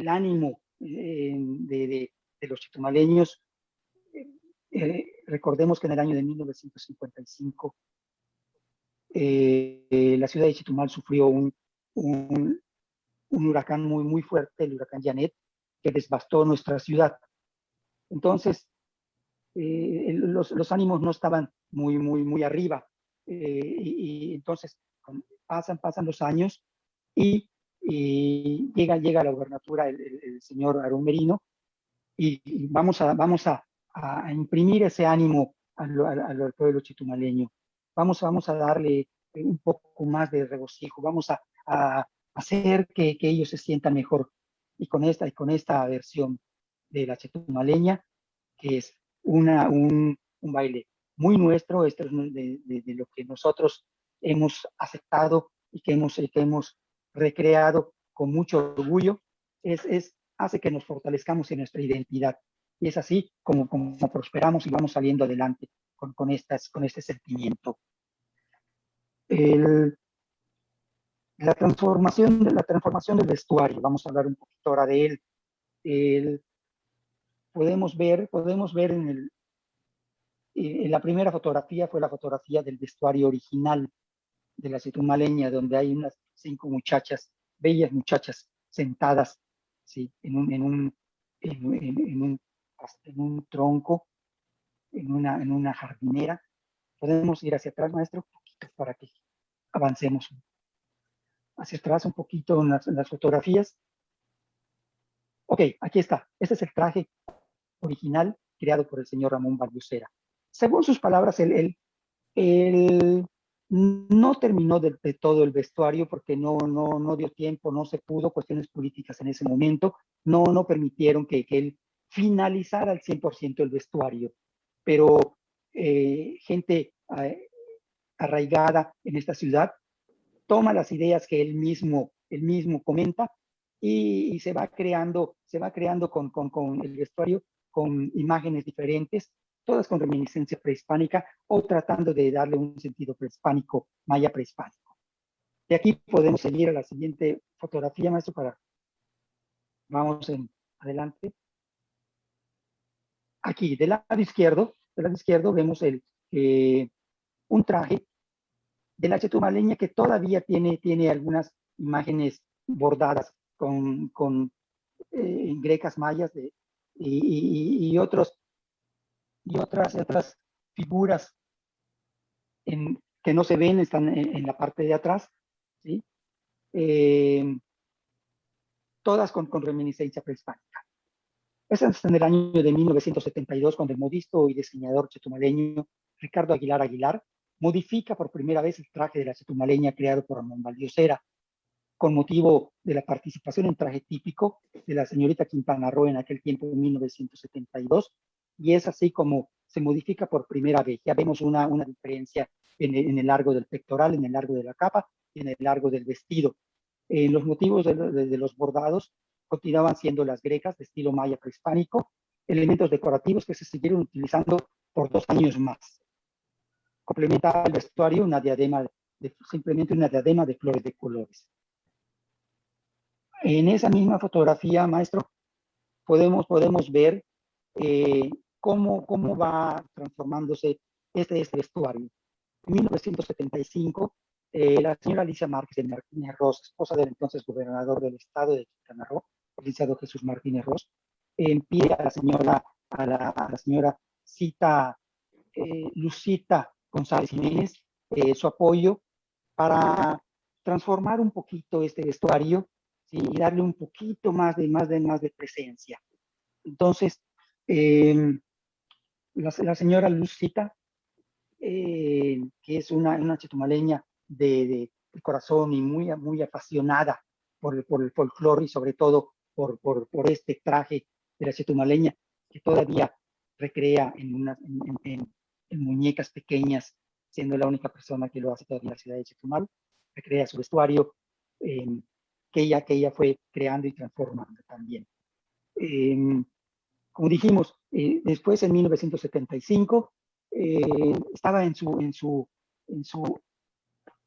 B: ánimo de los chetumaleños Recordemos que en el año de 1955 la ciudad de Chetumal sufrió un huracán muy fuerte, el huracán Janet, que devastó nuestra ciudad. Entonces, los ánimos no estaban muy arriba. Y entonces pasan los años y llega a la gobernatura el señor Aarón Merino y vamos a imprimir ese ánimo al pueblo chetumaleño. Vamos a darle un poco más de regocijo, vamos a hacer que ellos se sientan mejor. Y con esta versión de la chetumaleña, que es un baile muy nuestro, esto es de lo que nosotros hemos aceptado y que hemos recreado con mucho orgullo, hace que nos fortalezcamos en nuestra identidad. Y es así como prosperamos y vamos saliendo adelante con este sentimiento. La transformación del vestuario, vamos a hablar un poquito ahora de él. Podemos ver en la primera fotografía fue la fotografía del vestuario original de la chetumaleña, donde hay unas 5 muchachas, bellas muchachas, sentadas, ¿sí? en un tronco, en una jardinera. Podemos ir hacia atrás, maestro, un poquito para que avancemos hacia atrás un poquito en las fotografías. Ok, aquí está. Este es el traje original creado por el señor Ramón Balbucera. Según sus palabras, él no terminó de todo el vestuario porque no dio tiempo, no se pudo, cuestiones políticas en ese momento, no permitieron que él finalizara al 100% el vestuario. Pero gente arraigada en esta ciudad toma las ideas que él mismo comenta y se va creando con el vestuario, con imágenes diferentes, todas con reminiscencia prehispánica o tratando de darle un sentido prehispánico, maya prehispánico. De aquí podemos seguir a la siguiente fotografía, maestro, vamos adelante. Aquí, del lado izquierdo vemos un traje de la chetumaleña que todavía tiene algunas imágenes bordadas con grecas mayas y otras figuras que no se ven, están en la parte de atrás, ¿sí? Todas con reminiscencia prehispánica. Esa es en el año de 1972, cuando el modisto y diseñador chetumaleño Ricardo Aguilar modifica por primera vez el traje de la chetumaleña creado por Ramón Balbucera, con motivo de la participación en traje típico de la señorita Quintana Roo en aquel tiempo, en 1972, y es así como se modifica por primera vez. Ya vemos una diferencia en el largo del pectoral, en el largo de la capa y en el largo del vestido. Los motivos de los bordados continuaban siendo las grecas de estilo maya prehispánico, elementos decorativos que se siguieron utilizando por 2 años más. Complementa el vestuario simplemente una diadema de flores de colores. En esa misma fotografía, maestro, podemos ver cómo va transformándose este vestuario. En 1975, la señora Alicia Márquez de Martínez Ros, esposa del entonces gobernador del estado de Quintana Roo, el licenciado Jesús Martínez Ros, pide a la señora Lucita González Jiménez su apoyo para transformar un poquito este vestuario, ¿sí? Y darle un poquito más de presencia. Entonces, la señora Lucita, que es una chetumaleña de corazón y muy apasionada por el folclore y sobre todo por este traje de la chetumaleña, que todavía recrea en muñecas pequeñas, siendo la única persona que lo hace todavía en la ciudad de Chetumal, recrea su vestuario, que ella fue creando y transformando también. Como dijimos, después en 1975 estaba en su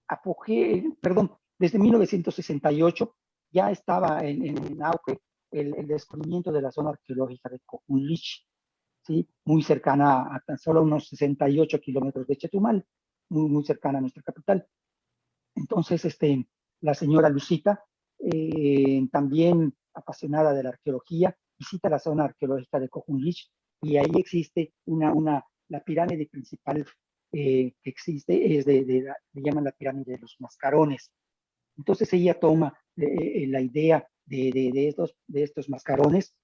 B: apogeo, perdón, desde 1968 ya estaba en auge el descubrimiento de la zona arqueológica de Cocunlich, ¿sí? Muy cercana a tan solo unos 68 kilómetros de Chetumal, muy cercana a nuestra capital. Entonces, la señora Lucita, también apasionada de la arqueología, visita la zona arqueológica de Cojunlich y ahí existe la pirámide principal que existe, le llaman la pirámide de los mascarones. Entonces ella toma la idea de estos mascarones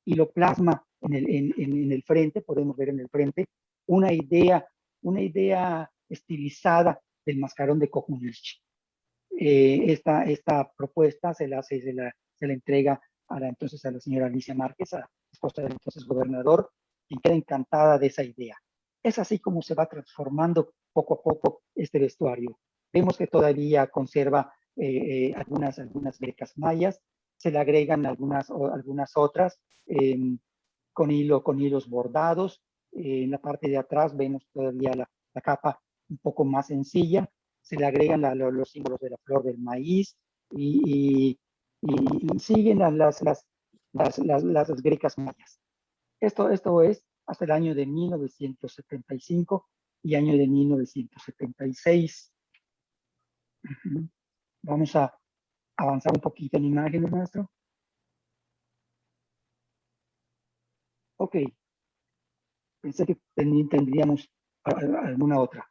B: y lo plasma en el frente, podemos ver en el frente, una idea estilizada del mascarón de Cojunlich. Esta propuesta se la entrega entonces a la señora Alicia Márquez, a la esposa del entonces gobernador, y queda encantada de esa idea. Es así como se va transformando poco a poco este vestuario. Vemos que todavía conserva algunas grecas mayas, se le agregan algunas otras con hilos bordados. En la parte de atrás vemos todavía la capa un poco más sencilla, se le agregan los símbolos de la flor del maíz y siguen las grecas mayas. Esto es hasta el año de 1975 y año de 1976. Vamos a avanzar un poquito en imágenes, maestro. Ok. Pensé que tendríamos alguna otra.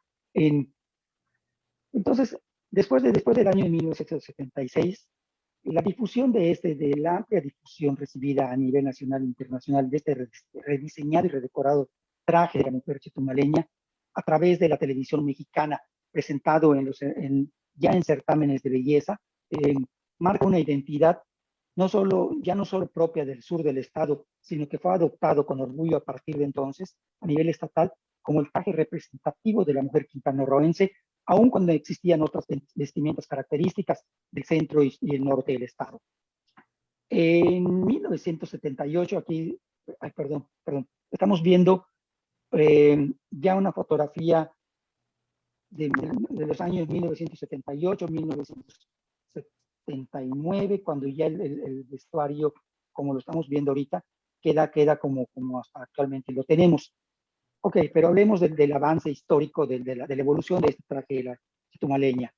B: Entonces, después del año de 1976, la difusión de la amplia difusión recibida a nivel nacional e internacional de este rediseñado y redecorado traje de la mujer chetumaleña a través de la televisión mexicana, presentado ya en certámenes de belleza, marca una identidad ya no solo propia del sur del estado, sino que fue adoptado con orgullo a partir de entonces a nivel estatal como el traje representativo de la mujer quintanarroense, aun cuando existían otras vestimentas características del centro y el norte del estado. En 1978, aquí, perdón, estamos viendo ya una fotografía de los años 1978, 1979, cuando ya el vestuario, como lo estamos viendo ahorita, queda como hasta actualmente lo tenemos. Ok, pero hablemos del avance histórico, de la evolución de este traje de la chetumaleña.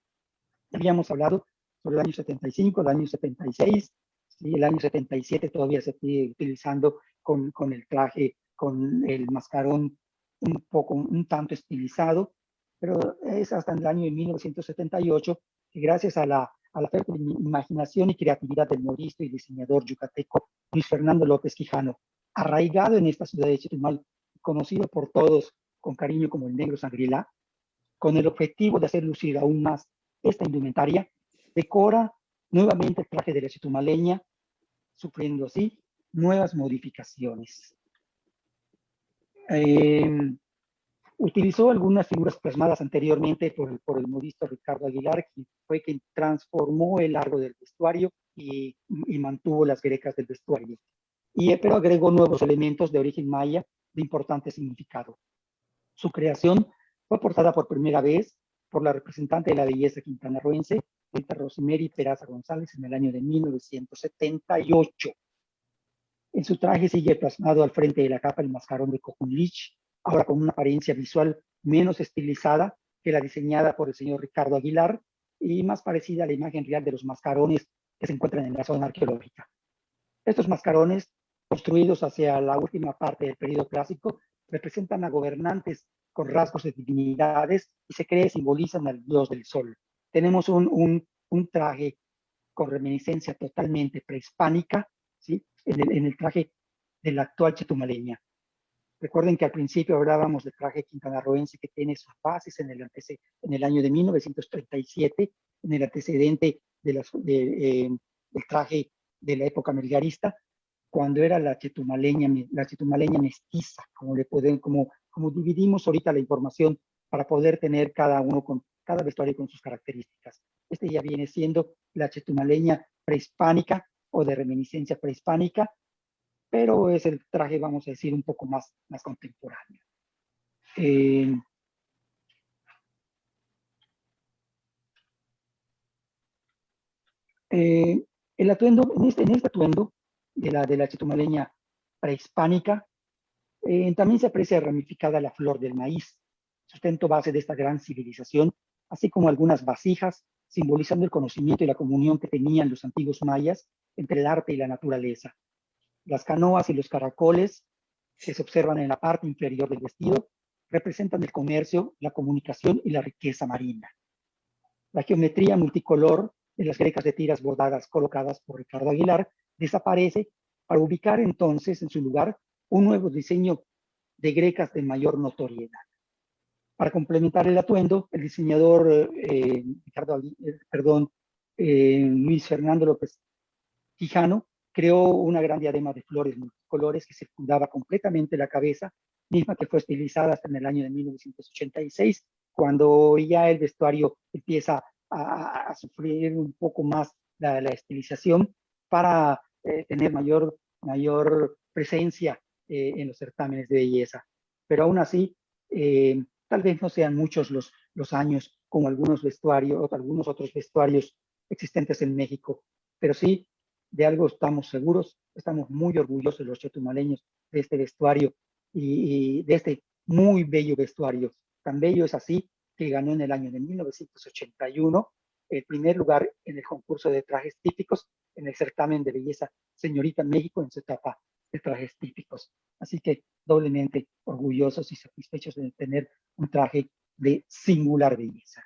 B: Habíamos hablado sobre el año 75, el año 76, ¿sí? El año 77 todavía se sigue utilizando con el traje, con el mascarón un tanto estilizado, pero es hasta el año de 1978 que gracias a la fértil imaginación y creatividad del modista y diseñador yucateco Luis Fernando López Quijano, arraigado en esta ciudad de Chetumal, conocido por todos con cariño como el Negro Sangrila, con el objetivo de hacer lucir aún más esta indumentaria, decora nuevamente el traje de la chetumaleña, sufriendo así nuevas modificaciones. Utilizó algunas figuras plasmadas anteriormente por el modista Ricardo Aguilar, quien fue quien transformó el largo del vestuario y mantuvo las grecas del vestuario. Pero agregó nuevos elementos de origen maya de importante significado. Su creación fue aportada por primera vez por la representante de la belleza quintanarroense, Rita Rosemary Peraza González, en el año de 1978. En su traje sigue plasmado al frente de la capa el mascarón de Cojunlich, ahora con una apariencia visual menos estilizada que la diseñada por el señor Ricardo Aguilar y más parecida a la imagen real de los mascarones que se encuentran en la zona arqueológica. Estos mascarones, construidos hacia la última parte del periodo clásico, representan a gobernantes con rasgos de divinidades y se cree simbolizan al dios del sol. Tenemos un traje con reminiscencia totalmente prehispánica, ¿sí? en el traje de la actual chetumaleña. Recuerden que al principio hablábamos del traje quintanarroense que tiene sus bases en el año de 1937, en el antecedente del traje de la época melgarista, cuando era la chetumaleña mestiza, como dividimos ahorita la información para poder tener cada vestuario con sus características. Este ya viene siendo la chetumaleña prehispánica o de reminiscencia prehispánica, pero es el traje, vamos a decir, un poco más contemporáneo. El atuendo, en este atuendo de la chetumaleña prehispánica, También se aprecia ramificada la flor del maíz, sustento base de esta gran civilización, así como algunas vasijas, simbolizando el conocimiento y la comunión que tenían los antiguos mayas entre el arte y la naturaleza. Las canoas y los caracoles que se observan en la parte inferior del vestido representan el comercio, la comunicación y la riqueza marina. La geometría multicolor de las grecas de tiras bordadas colocadas por Ricardo Aguilar desaparece para ubicar entonces en su lugar un nuevo diseño de grecas de mayor notoriedad. Para complementar el atuendo, el diseñador Luis Fernando López Quijano creó una gran diadema de flores multicolores que circundaba completamente la cabeza, misma que fue estilizada hasta en el año de 1986, cuando ya el vestuario empieza a sufrir un poco más la estilización para tener mayor presencia en los certámenes de belleza. Pero aún así, tal vez no sean muchos los años como algunos otros vestuarios existentes en México, pero sí, de algo estamos seguros, estamos muy orgullosos los chetumaleños de este vestuario y de este muy bello vestuario. Tan bello es así que ganó en el año de 1981 el primer lugar en el concurso de trajes típicos en el certamen de belleza Señorita México en su etapa de trajes típicos. Así que doblemente orgullosos y satisfechos de tener un traje de singular belleza.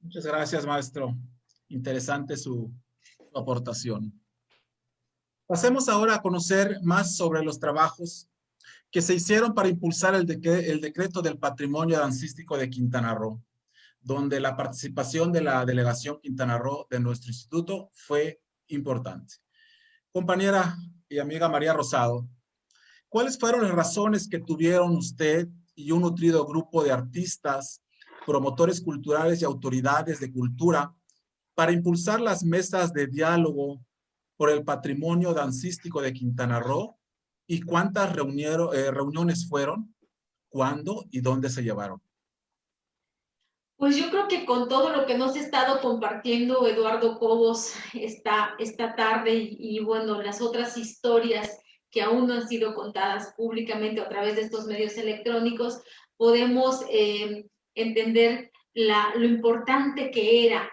A: Muchas gracias, maestro. Interesante su aportación. Pasemos ahora a conocer más sobre los trabajos que se hicieron para impulsar el decreto del patrimonio dancístico de Quintana Roo, donde la participación de la delegación Quintana Roo de nuestro instituto fue importante. Compañera y amiga María Rosado, ¿cuáles fueron las razones que tuvieron usted y un nutrido grupo de artistas, promotores culturales y autoridades de cultura para impulsar las mesas de diálogo por el patrimonio dancístico de Quintana Roo? ¿Y cuántas reuniones fueron? ¿Cuándo y dónde se llevaron?
C: Pues yo creo que con todo lo que nos ha estado compartiendo Eduardo Cobos esta tarde y bueno, las otras historias que aún no han sido contadas públicamente a través de estos medios electrónicos, podemos entender lo importante que era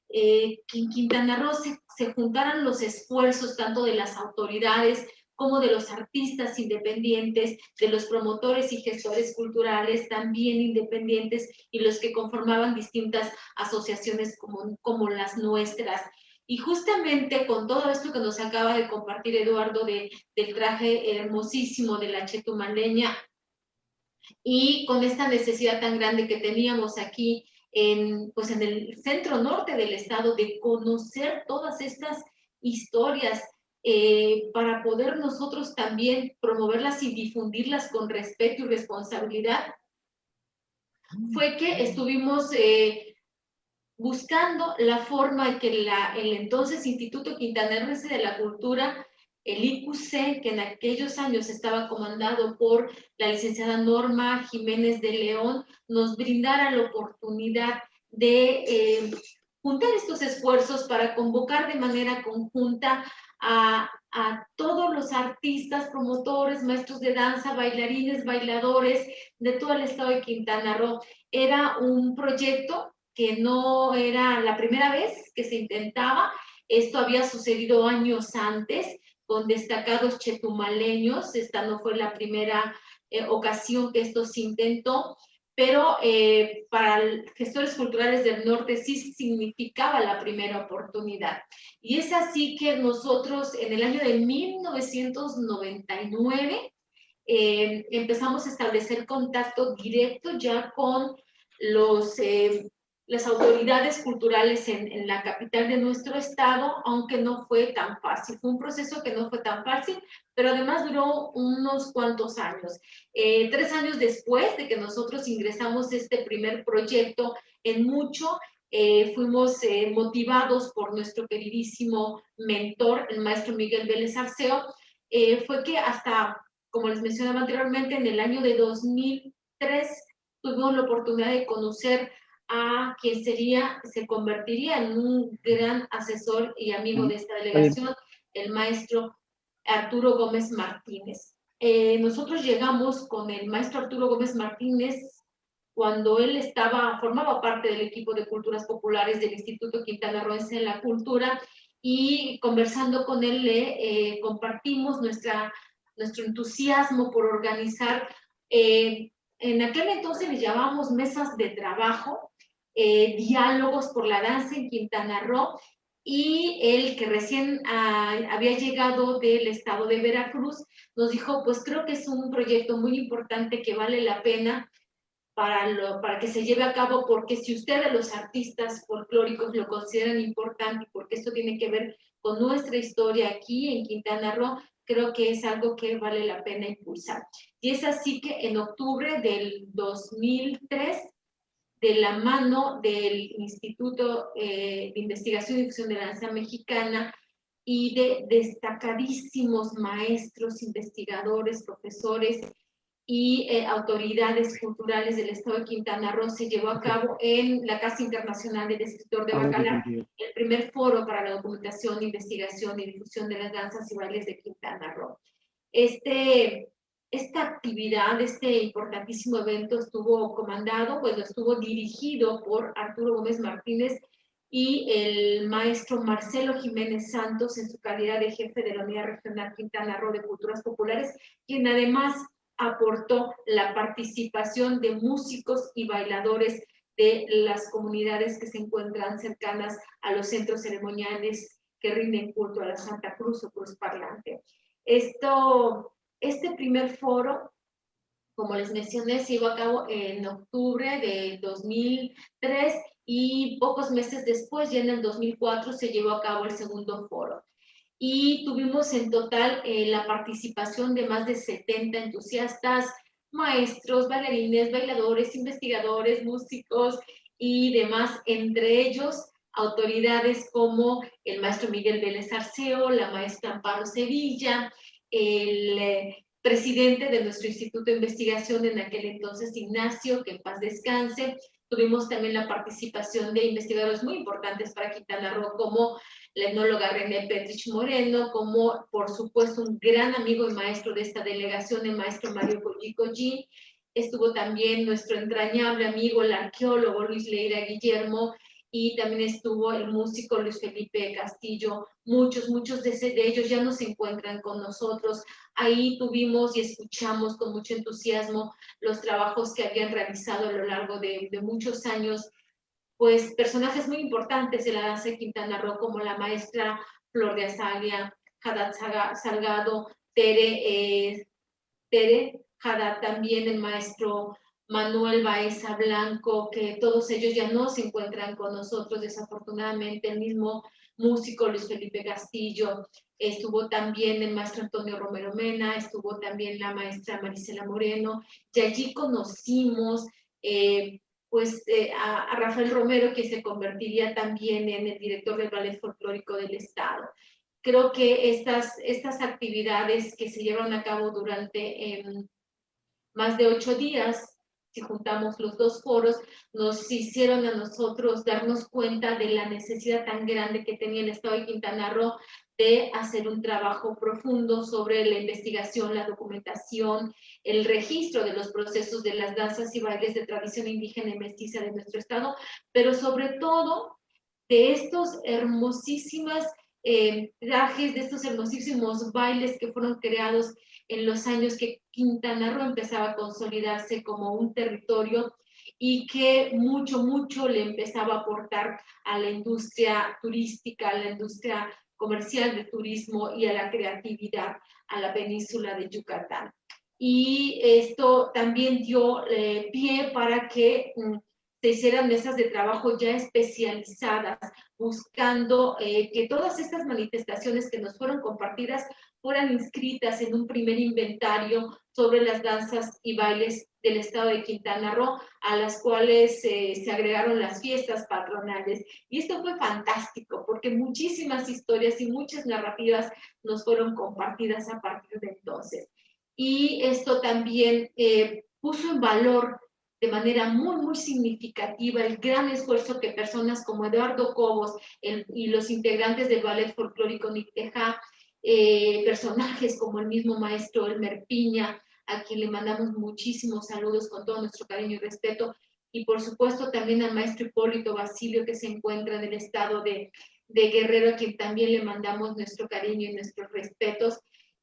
C: que en Quintana Roo se juntaran los esfuerzos tanto de las autoridades como de los artistas independientes, de los promotores y gestores culturales también independientes y los que conformaban distintas asociaciones como las nuestras. Y justamente con todo esto que nos acaba de compartir Eduardo del traje hermosísimo de la chetumaleña y con esta necesidad tan grande que teníamos aquí pues en el centro norte del estado de conocer todas estas historias para poder nosotros también promoverlas y difundirlas con respeto y responsabilidad, fue que estuvimos buscando la forma en que el entonces Instituto Quintanarroense de la Cultura, el IQC, que en aquellos años estaba comandado por la licenciada Norma Jiménez de León, nos brindara la oportunidad de juntar estos esfuerzos para convocar de manera conjunta a todos los artistas, promotores, maestros de danza, bailarines, bailadores de todo el estado de Quintana Roo. Era un proyecto que no era la primera vez que se intentaba. Esto había sucedido años antes con destacados chetumaleños. Esta no fue la primera ocasión que esto se intentó, pero para gestores culturales del norte sí significaba la primera oportunidad. Y es así que nosotros en el año de 1999 empezamos a establecer contacto directo ya con las autoridades culturales en la capital de nuestro estado, aunque no fue tan fácil. Fue un proceso que no fue tan fácil, pero además duró unos cuantos años. 3 años después de que nosotros ingresamos este primer proyecto, en mucho fuimos motivados por nuestro queridísimo mentor, el maestro Miguel Vélez Arceo, fue que hasta, como les mencionaba anteriormente, en el año de 2003 tuvimos la oportunidad de conocer a quien se convertiría en un gran asesor y amigo de esta delegación, el maestro Arturo Gómez Martínez. nosotros llegamos con el maestro Arturo Gómez Martínez cuando él formaba parte del equipo de culturas populares del Instituto Quintanarroense en la Cultura, y conversando con él le compartimos nuestro entusiasmo por organizar, en aquel entonces le llamamos mesas de trabajo, diálogos por la danza en Quintana Roo, y él, que recién había llegado del estado de Veracruz, nos dijo, pues creo que es un proyecto muy importante que vale la pena para que se lleve a cabo, porque si ustedes los artistas folclóricos lo consideran importante, porque esto tiene que ver con nuestra historia aquí en Quintana Roo, creo que es algo que vale la pena impulsar. Y es así que en octubre del 2003, de la mano del Instituto de Investigación y Difusión de la Danza Mexicana y de destacadísimos maestros, investigadores, profesores y autoridades culturales del estado de Quintana Roo, se llevó a cabo en la Casa Internacional del Escritor de Bacalar el primer foro para la documentación, investigación y difusión de las danzas y bailes de Quintana Roo. Esta actividad, este importantísimo evento estuvo comandado, pues lo estuvo dirigido por Arturo Gómez Martínez y el maestro Marcelo Jiménez Santos en su calidad de jefe de la Unidad Regional Quintana Roo de Culturas Populares, quien además aportó la participación de músicos y bailadores de las comunidades que se encuentran cercanas a los centros ceremoniales que rinden culto a la Santa Cruz o Cruz Parlante. Este primer foro, como les mencioné, se llevó a cabo en octubre de 2003 y pocos meses después, ya en el 2004, se llevó a cabo el segundo foro. Y tuvimos en total la participación de más de 70 entusiastas, maestros, bailarines, bailadores, investigadores, músicos y demás, entre ellos autoridades como el maestro Miguel Vélez Arceo, la maestra Amparo Sevilla, el presidente de nuestro Instituto de Investigación en aquel entonces, Ignacio, que en paz descanse. Tuvimos también la participación de investigadores muy importantes para Quintana Roo, como la etnóloga René Petrich Moreno, como por supuesto un gran amigo y maestro de esta delegación, el maestro Mario Collicollín. Estuvo también nuestro entrañable amigo, el arqueólogo Luis Leira Guillermo, y también estuvo el músico Luis Felipe Castillo. Muchos de ellos ya no se encuentran con nosotros. Ahí tuvimos y escuchamos con mucho entusiasmo los trabajos que habían realizado a lo largo de muchos años, pues personajes muy importantes de la danza de Quintana Roo, como la maestra Flor de Azalia, Haddad Salgado, Tere Haddad, también el maestro Manuel Baeza Blanco, que todos ellos ya no se encuentran con nosotros, desafortunadamente. El mismo músico Luis Felipe Castillo, estuvo también el maestro Antonio Romero Mena, estuvo también la maestra Marisela Moreno, y allí conocimos a Rafael Romero, que se convertiría también en el director del Ballet Folclórico del Estado. Creo que estas actividades que se llevan a cabo durante más de 8 días, si juntamos los dos foros, nos hicieron a nosotros darnos cuenta de la necesidad tan grande que tenía el Estado de Quintana Roo de hacer un trabajo profundo sobre la investigación, la documentación, el registro de los procesos de las danzas y bailes de tradición indígena y mestiza de nuestro Estado, pero sobre todo de estos hermosísimas trajes, de estos hermosísimos bailes que fueron creados en los años que Quintana Roo empezaba a consolidarse como un territorio y que mucho le empezaba a aportar a la industria turística, a la industria comercial de turismo y a la creatividad a la península de Yucatán. Y esto también dio pie para que se hicieran mesas de trabajo ya especializadas, buscando que todas estas manifestaciones que nos fueron compartidas fueran inscritas en un primer inventario sobre las danzas y bailes del estado de Quintana Roo, a las cuales se agregaron las fiestas patronales. Y esto fue fantástico, porque muchísimas historias y muchas narrativas nos fueron compartidas a partir de entonces. Y esto también puso en valor de manera muy significativa el gran esfuerzo que personas como Eduardo Cobos y los integrantes del Ballet Folclórico Nicteja personajes como el mismo maestro Elmer Piña, a quien le mandamos muchísimos saludos con todo nuestro cariño y respeto, y por supuesto también al maestro Hipólito Basilio, que se encuentra en el estado de Guerrero, a quien también le mandamos nuestro cariño y nuestros respetos,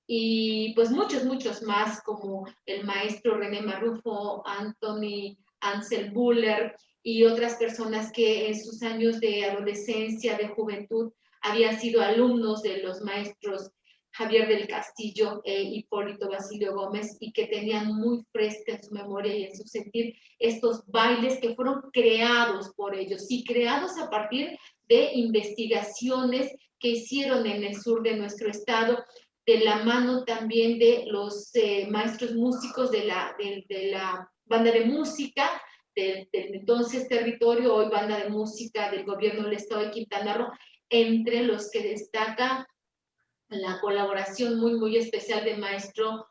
C: y pues muchos, muchos más, como el maestro René Marrufo, Anthony Ansel Buller, y otras personas que en sus años de adolescencia, de juventud, habían sido alumnos de los maestros Javier del Castillo e Hipólito Basilio Gómez, y que tenían muy fresca en su memoria y en su sentir estos bailes que fueron creados por ellos y creados a partir de investigaciones que hicieron en el sur de nuestro estado, de la mano también de los maestros músicos de la banda de música del entonces territorio, hoy banda de música del gobierno del estado de Quintana Roo, entre los que destaca la colaboración muy, muy especial del maestro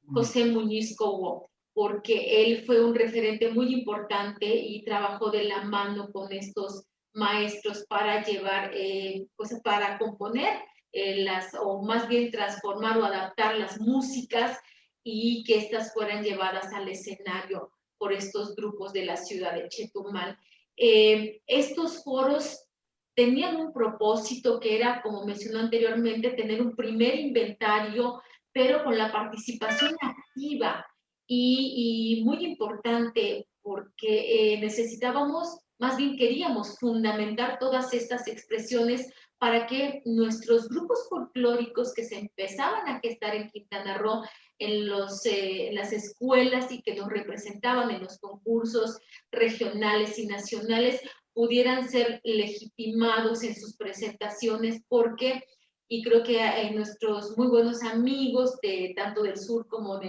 C: José Muñiz Cobo, porque él fue un referente muy importante y trabajó de la mano con estos maestros para llevar, pues para componer o más bien transformar o adaptar las músicas y que éstas fueran llevadas al escenario por estos grupos de la ciudad de Chetumal. Estos foros tenían un propósito que era, como mencionó anteriormente, tener un primer inventario, pero con la participación activa y muy importante, porque necesitábamos, más bien queríamos fundamentar todas estas expresiones para que nuestros grupos folclóricos que se empezaban a gestar en Quintana Roo, en las escuelas y que nos representaban en los concursos regionales y nacionales, pudieran ser legitimados en sus presentaciones, porque, y creo que nuestros muy buenos amigos de tanto del sur como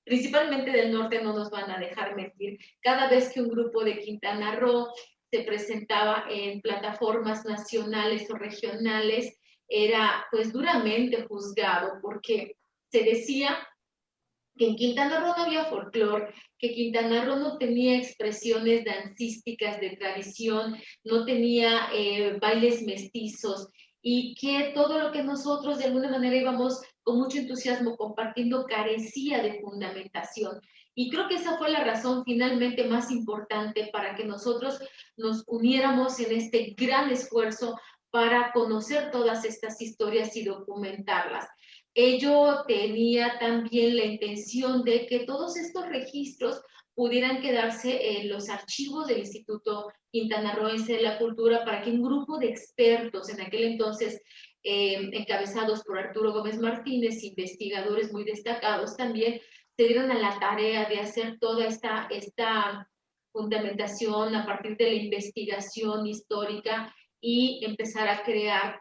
C: principalmente del norte, no nos van a dejar mentir, cada vez que un grupo de Quintana Roo se presentaba en plataformas nacionales o regionales, era pues duramente juzgado, porque se decía que en Quintana Roo no había folclore, que Quintana Roo no tenía expresiones dancísticas de tradición, no tenía bailes mestizos, y que todo lo que nosotros de alguna manera íbamos con mucho entusiasmo compartiendo carecía de fundamentación. Y creo que esa fue la razón finalmente más importante para que nosotros nos uniéramos en este gran esfuerzo para conocer todas estas historias y documentarlas. Ello tenía también la intención de que todos estos registros pudieran quedarse en los archivos del Instituto Quintanarroense de la Cultura, para que un grupo de expertos, en aquel entonces encabezados por Arturo Gómez Martínez, investigadores muy destacados también, se dieron a la tarea de hacer toda esta fundamentación a partir de la investigación histórica y empezar a crear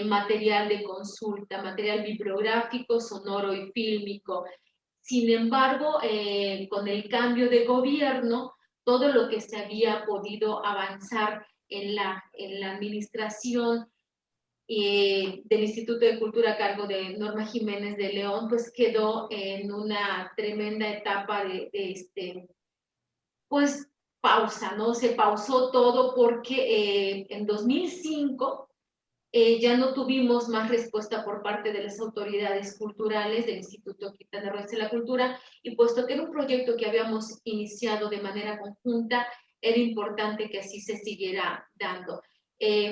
C: material de consulta, material bibliográfico, sonoro y fílmico. Sin embargo, con el cambio de gobierno, todo lo que se había podido avanzar en la administración del Instituto de Cultura a cargo de Norma Jiménez de León, pues quedó en una tremenda etapa pues pausa, ¿no? Se pausó todo porque en 2005 ya no tuvimos más respuesta por parte de las autoridades culturales del Instituto Quintanarroense de la Cultura, y puesto que era un proyecto que habíamos iniciado de manera conjunta, era importante que así se siguiera dando.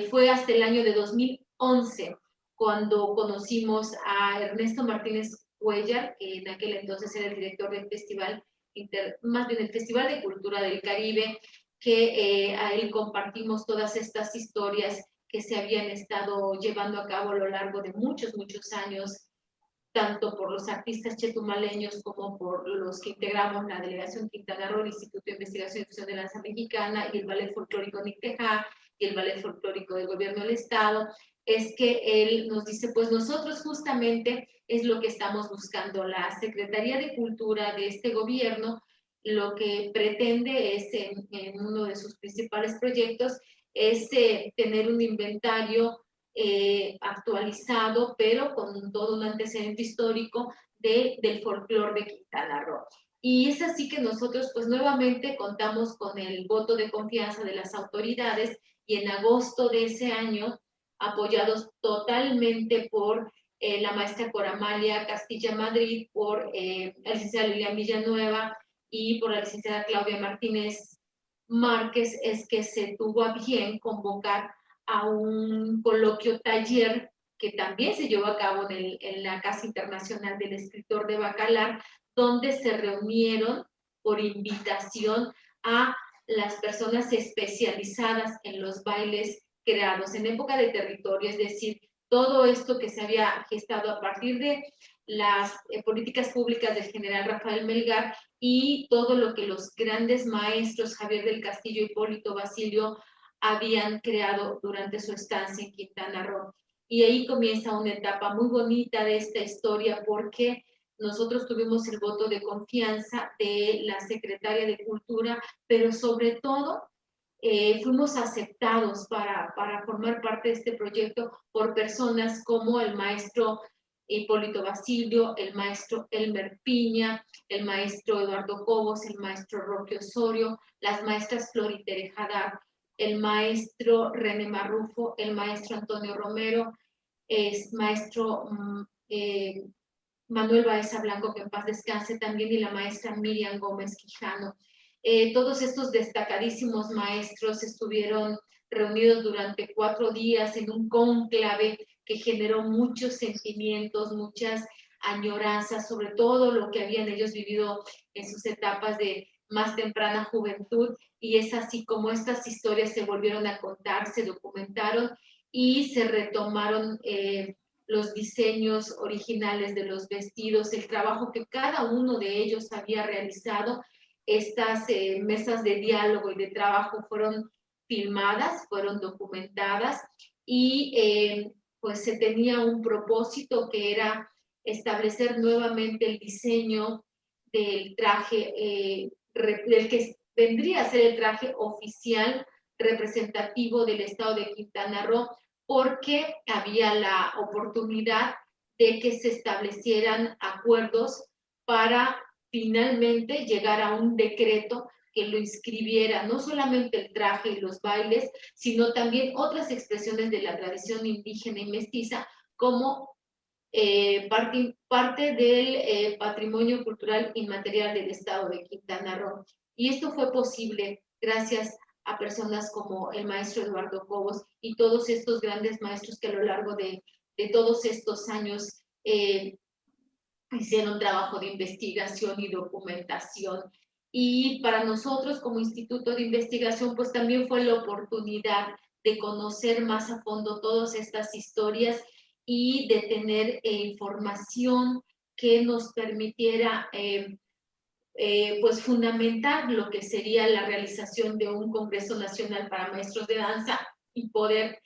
C: Fue hasta el año de 2011 cuando conocimos a Ernesto Martínez Cuellar, que en aquel entonces era el director del Festival, más bien el Festival de Cultura del Caribe, que a él compartimos todas estas historias que se habían estado llevando a cabo a lo largo de muchos, muchos años, tanto por los artistas chetumaleños como por los que integramos la Delegación Quintana Roo, el Instituto de Investigación y Difusión de la Danza Mexicana y el Ballet Folclórico Nicteja y el Ballet Folclórico del Gobierno del Estado. Es que él nos dice, pues nosotros justamente es lo que estamos buscando. La Secretaría de Cultura de este gobierno lo que pretende es, en uno de sus principales proyectos, es tener un inventario actualizado, pero con todo un antecedente histórico del folclore de Quintana Roo. Y es así que nosotros, pues nuevamente contamos con el voto de confianza de las autoridades, y en agosto de ese año, apoyados totalmente por la maestra Coramalia Castilla Madrid, por la licenciada Lilian Villanueva y por la licenciada Claudia Martínez Márquez, es que se tuvo a bien convocar a un coloquio taller que también se llevó a cabo en la Casa Internacional del Escritor de Bacalar, donde se reunieron por invitación a las personas especializadas en los bailes creados en época de territorio, es decir, todo esto que se había gestado a partir de las políticas públicas del general Rafael Melgar y todo lo que los grandes maestros Javier del Castillo y Hipólito Basilio habían creado durante su estancia en Quintana Roo. Y ahí comienza una etapa muy bonita de esta historia, porque nosotros tuvimos el voto de confianza de la secretaria de Cultura, pero sobre todo fuimos aceptados para formar parte de este proyecto por personas como el maestro Hipólito Basilio, el maestro Elmer Piña, el maestro Eduardo Cobos, el maestro Roque Osorio, las maestras Flori Terejadar, el maestro René Marrufo, el maestro Antonio Romero, maestro Manuel Baeza Blanco, que en paz descanse también, y la maestra Miriam Gómez Quijano. Todos estos destacadísimos maestros estuvieron reunidos durante 4 días en un cónclave que generó muchos sentimientos, muchas añoranzas, sobre todo lo que habían ellos vivido en sus etapas de más temprana juventud, y es así como estas historias se volvieron a contar, se documentaron y se retomaron los diseños originales de los vestidos, el trabajo que cada uno de ellos había realizado. Estas mesas de diálogo y de trabajo fueron filmadas, fueron documentadas, y pues se tenía un propósito que era establecer nuevamente el diseño del traje, del que vendría a ser el traje oficial representativo del estado de Quintana Roo, porque había la oportunidad de que se establecieran acuerdos para finalmente llegar a un decreto que lo inscribiera no solamente el traje y los bailes, sino también otras expresiones de la tradición indígena y mestiza como parte del patrimonio cultural inmaterial del estado de Quintana Roo. Y esto fue posible gracias a personas como el maestro Eduardo Cobos y todos estos grandes maestros que a lo largo de todos estos años hicieron trabajo de investigación y documentación. Y para nosotros como Instituto de Investigación, pues también fue la oportunidad de conocer más a fondo todas estas historias y de tener información que nos permitiera pues fundamentar lo que sería la realización de un Congreso Nacional para Maestros de Danza y poder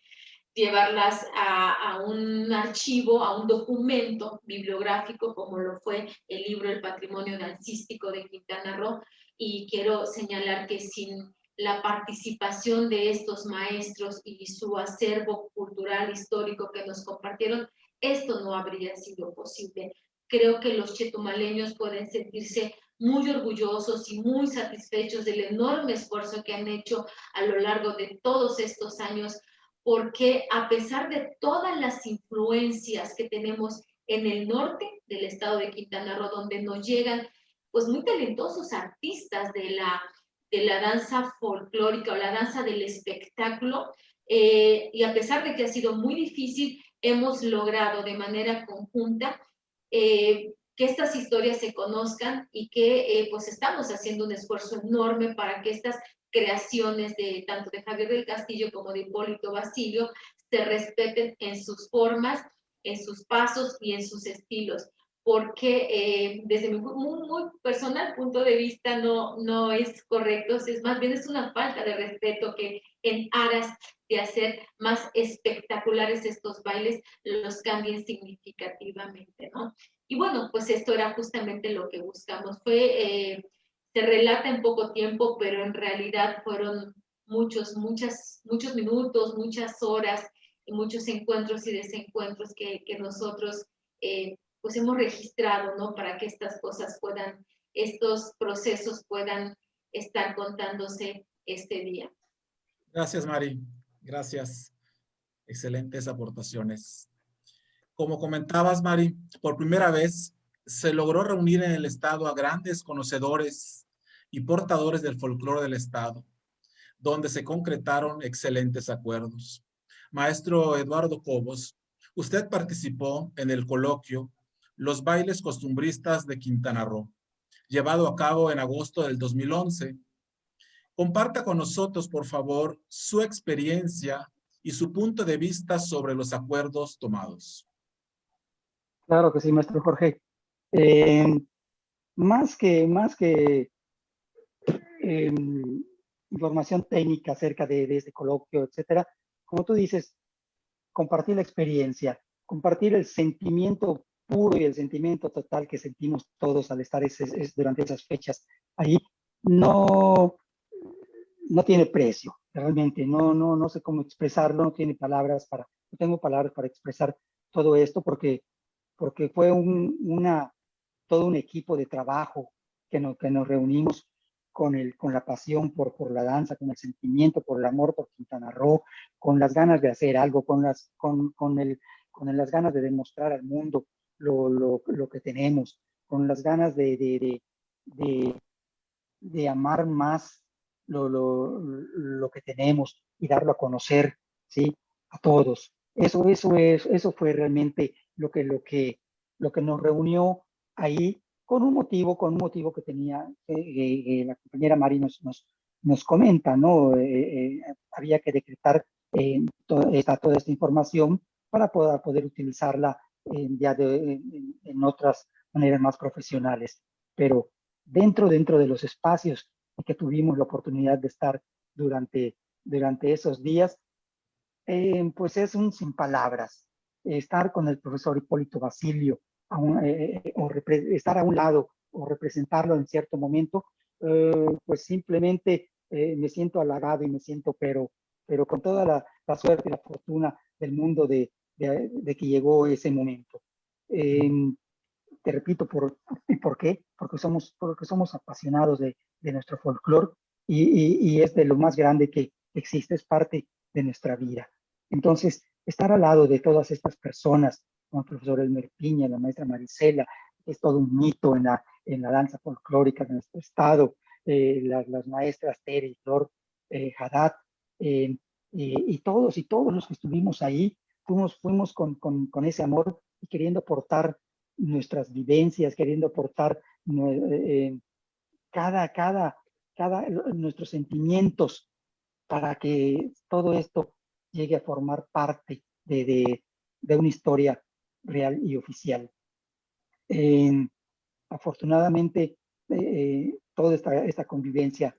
C: llevarlas a un archivo, a un documento bibliográfico, como lo fue el libro El Patrimonio Dancístico de Quintana Roo. Y quiero señalar que sin la participación de estos maestros y su acervo cultural histórico que nos compartieron, esto no habría sido posible. Creo que los chetumaleños pueden sentirse muy orgullosos y muy satisfechos del enorme esfuerzo que han hecho a lo largo de todos estos años, porque a pesar de todas las influencias que tenemos en el norte del estado de Quintana Roo, donde nos llegan pues muy talentosos artistas de la danza folclórica o la danza del espectáculo, y a pesar de que ha sido muy difícil, hemos logrado de manera conjunta que estas historias se conozcan y que pues estamos haciendo un esfuerzo enorme para que estas creaciones de tanto de Javier del Castillo como de Hipólito Basilio se respeten en sus formas, en sus pasos y en sus estilos, porque desde mi muy personal punto de vista no es correcto, es más bien es una falta de respeto que en aras de hacer más espectaculares estos bailes los cambien significativamente, ¿no? Y bueno, pues esto era justamente lo que buscamos. Se relata en poco tiempo, pero en realidad fueron muchos minutos, muchas horas, y muchos encuentros y desencuentros que nosotros pues hemos registrado, ¿no? Para que estas cosas estos procesos puedan estar contándose este día.
A: Gracias, Mari. Gracias. Excelentes aportaciones. Como comentabas, Mari, por primera vez se logró reunir en el Estado a grandes conocedores y portadores del folclore del Estado, donde se concretaron excelentes acuerdos. Maestro Eduardo Cobos, usted participó en el coloquio Los bailes costumbristas de Quintana Roo, llevado a cabo en agosto del 2011. Comparta con nosotros, por favor, su experiencia y su punto de vista sobre los acuerdos tomados.
B: Claro que sí, maestro Jorge. Eh, más que eh, información técnica acerca de este coloquio, etcétera, como tú dices, compartir la experiencia, compartir el sentimiento puro y el sentimiento total que sentimos todos al estar durante esas fechas ahí, no, no tiene precio, realmente, no sé cómo expresarlo, no tiene palabras para, no tengo palabras para expresar todo esto porque fue todo un equipo de trabajo que nos reunimos con la pasión por la danza, con el sentimiento, por el amor por Quintana Roo, con las ganas de hacer algo, las ganas de demostrar al mundo lo que tenemos, con las ganas de amar más lo que tenemos y darlo a conocer, ¿sí? A todos. Eso fue realmente lo que nos reunió ahí con un motivo que tenía, la compañera Mari nos comenta, ¿no? Había que decretar toda esta información para poder utilizarla en otras maneras más profesionales. Pero dentro de los espacios que tuvimos la oportunidad de estar durante esos días, pues es un sin palabras. Estar con el profesor Hipólito Basilio, estar a un lado o representarlo en cierto momento, pues simplemente me siento halagado y me siento, pero con toda la suerte y la fortuna del mundo de que llegó ese momento. Te repito, ¿por qué? Porque somos apasionados de nuestro folclore y es de lo más grande que existe, es parte de nuestra vida. Entonces, estar al lado de todas estas personas, como el profesor Elmer Piña, la maestra Marisela, es todo un mito en la danza folclórica de nuestro estado, las maestras Tere y Flor Haddad, y todos los que estuvimos ahí, fuimos con ese amor y queriendo aportar nuestras vivencias, queriendo aportar cada, cada, nuestros sentimientos para que todo esto llegue a formar parte de una historia real y oficial. Afortunadamente, toda esta convivencia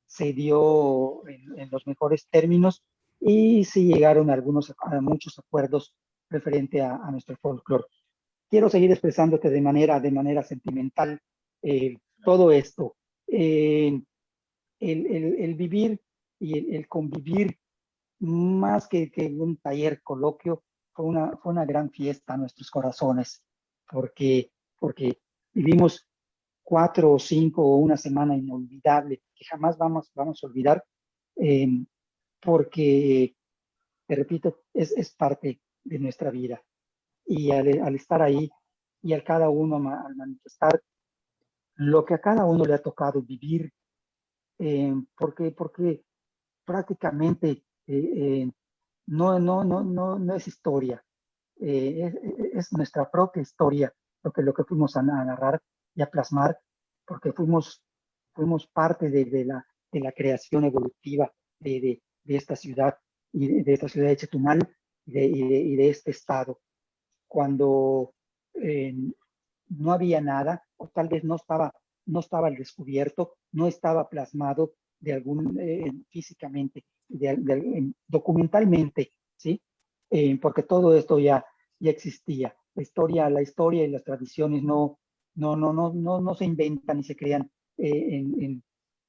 B: se dio en los mejores términos y sí llegaron a muchos acuerdos referente a nuestro folclore. Quiero seguir expresándote de manera sentimental todo esto. El vivir y el convivir, más que un taller coloquio, fue una gran fiesta a nuestros corazones, porque vivimos 4 o 5 o una semana inolvidable que jamás vamos a olvidar, eh, porque, te repito, es parte de nuestra vida. Y al estar ahí y al cada uno al manifestar lo que a cada uno le ha tocado vivir, porque prácticamente no es historia, es nuestra propia historia lo que fuimos a narrar y a plasmar, porque fuimos parte de la creación evolutiva de esta ciudad y de esta ciudad de Chetumal y de este estado. Cuando eh, no había nada, o tal vez no estaba al descubierto, no estaba plasmado físicamente, documentalmente, ¿sí? Porque todo esto ya existía. La historia y las tradiciones no se inventan ni se crean en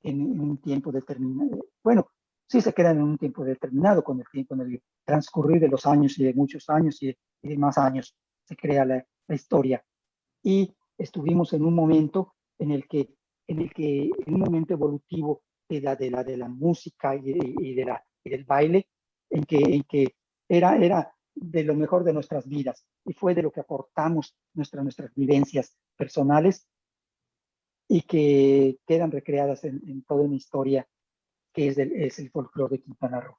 B: un tiempo determinado. Bueno, sí se crean en un tiempo determinado, con el transcurrir de los años y de muchos años y de más años se crea la historia. Y estuvimos en un momento en un momento evolutivo de la música y del baile, en que era de lo mejor de nuestras vidas y fue de lo que aportamos nuestras vivencias personales y que quedan recreadas en toda una historia que es el folclore de Quintana Roo.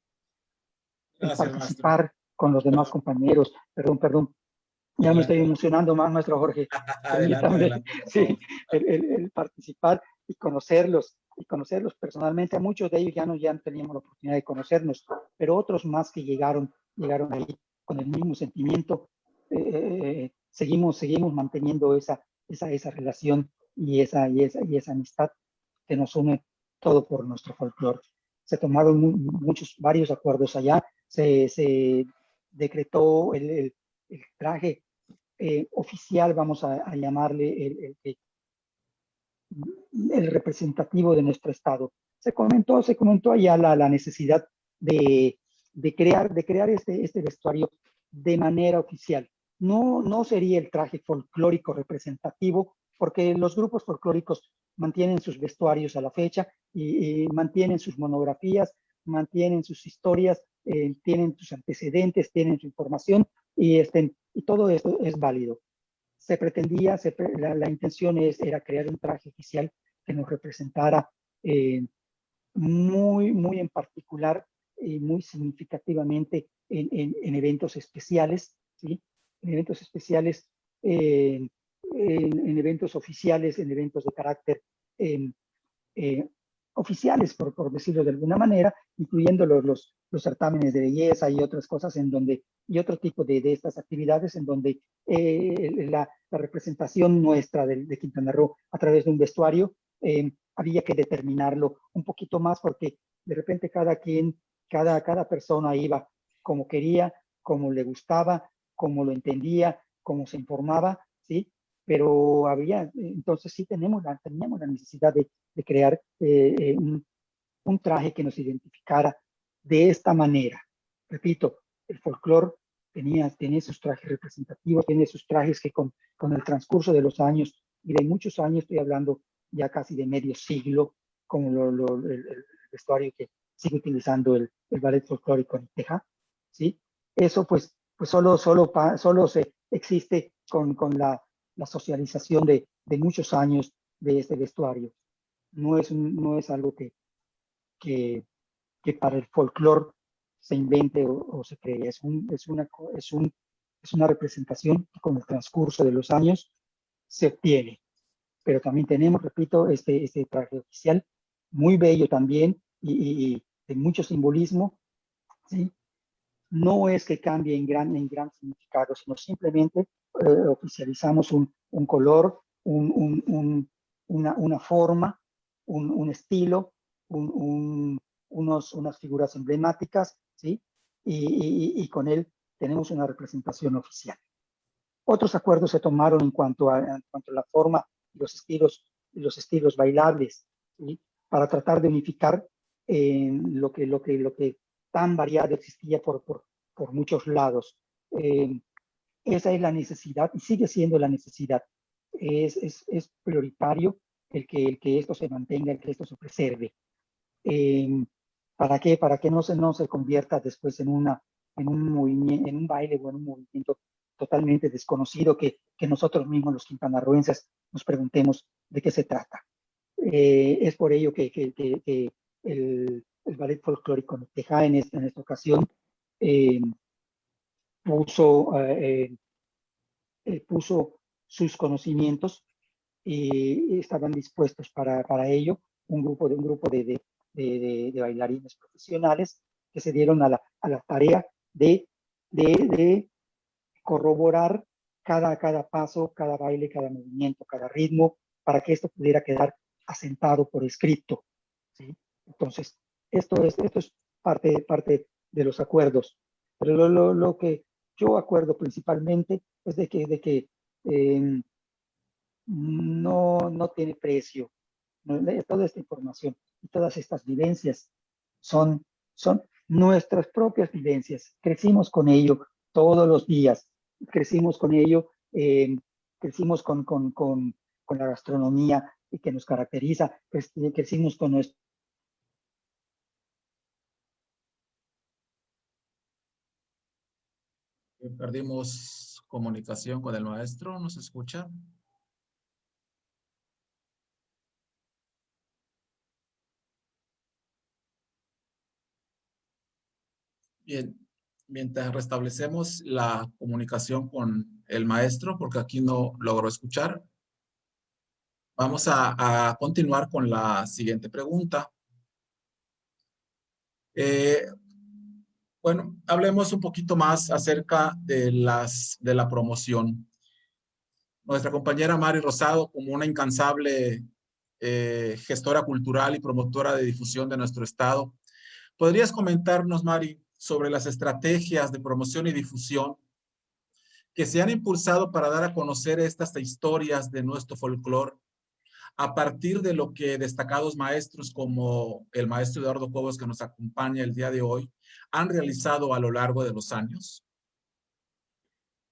B: El
A: Gracias, maestro.
B: participar con los demás compañeros, perdón, ya me estoy
A: Adelante,
B: emocionando más, maestro Jorge.
A: adelante,
B: Permítame,
A: adelante, por
B: sí,
A: favor.
B: el participar y conocerlos personalmente. A muchos de ellos ya no teníamos la oportunidad de conocernos, pero otros más que llegaron ahí con el mismo sentimiento. Seguimos manteniendo esa relación y esa amistad que nos une todo por nuestro folclore. Se tomaron varios acuerdos allá, se decretó el traje oficial, vamos a llamarle el representativo de nuestro estado. Se comentó allá la necesidad de crear este vestuario de manera oficial. No sería el traje folclórico representativo, porque los grupos folclóricos mantienen sus vestuarios a la fecha y mantienen sus monografías, mantienen sus historias, tienen sus antecedentes, tienen su información y todo esto es válido. Se pretendía, la intención era crear un traje oficial que nos representara muy en particular y muy significativamente en eventos especiales, ¿sí? En eventos especiales, en eventos oficiales, en eventos de carácter eh, oficiales, por decirlo de alguna manera, incluyendo los certámenes de belleza y otras cosas y otro tipo de estas actividades en donde la representación nuestra de Quintana Roo a través de un vestuario había que determinarlo un poquito más porque de repente cada persona iba como quería, como le gustaba, como lo entendía, como se informaba, ¿sí? Pero entonces sí teníamos la necesidad de crear un traje que nos identificara de esta manera. Repito, el folclore tenía sus trajes representativos, tiene sus trajes que con el transcurso de los años y de muchos años, estoy hablando ya casi de medio siglo, como el vestuario que sigue utilizando el ballet folclórico en Teja, ¿sí? Eso pues solo se existe con la socialización de muchos años de este vestuario. No es algo que para el folclore se invente o se cree. Es una representación que con el transcurso de los años se obtiene. Pero también tenemos, repito, este traje oficial, muy bello también y de mucho simbolismo, ¿sí? No es que cambie en gran significado, sino simplemente oficializamos un color, una forma, un estilo, unas figuras emblemáticas, ¿sí? Y con él tenemos una representación oficial. Otros acuerdos se tomaron en cuanto a la forma y los estilos bailables, ¿sí? Para tratar de unificar lo que tan variado existía por muchos lados. Esa es la necesidad y sigue siendo la necesidad. Es prioritario el que esto se mantenga, el que esto se preserve. ¿Para qué? Para que no se convierta después en un baile o en un movimiento totalmente desconocido que nosotros mismos los quintanarroenses nos preguntemos de qué se trata. Es por ello que el ballet folclórico de Teja en esta ocasión puso sus conocimientos y estaban dispuestos para ello un grupo de bailarines profesionales que se dieron a la tarea de corroborar cada paso, cada baile, cada movimiento, cada ritmo, para que esto pudiera quedar asentado por escrito, ¿sí? Entonces, esto es parte de los acuerdos. Pero lo que yo acuerdo principalmente es de que no tiene precio. Toda esta información y todas estas vivencias son nuestras propias vivencias. Crecimos con ello todos los días. Crecimos con ello, crecimos con la gastronomía que nos caracteriza. Crecimos con nuestro
A: Perdimos comunicación con el maestro, ¿nos escucha? Bien, mientras restablecemos la comunicación con el maestro, porque aquí no logró escuchar, vamos a continuar con la siguiente pregunta. Bueno, hablemos un poquito más acerca de la promoción. Nuestra compañera Mari Rosado, como una incansable gestora cultural y promotora de difusión de nuestro estado, ¿podrías comentarnos, Mari, sobre las estrategias de promoción y difusión que se han impulsado para dar a conocer estas historias de nuestro folclore a partir de lo que destacados maestros como el maestro Eduardo Cobos, que nos acompaña el día de hoy, han realizado a lo largo de los años?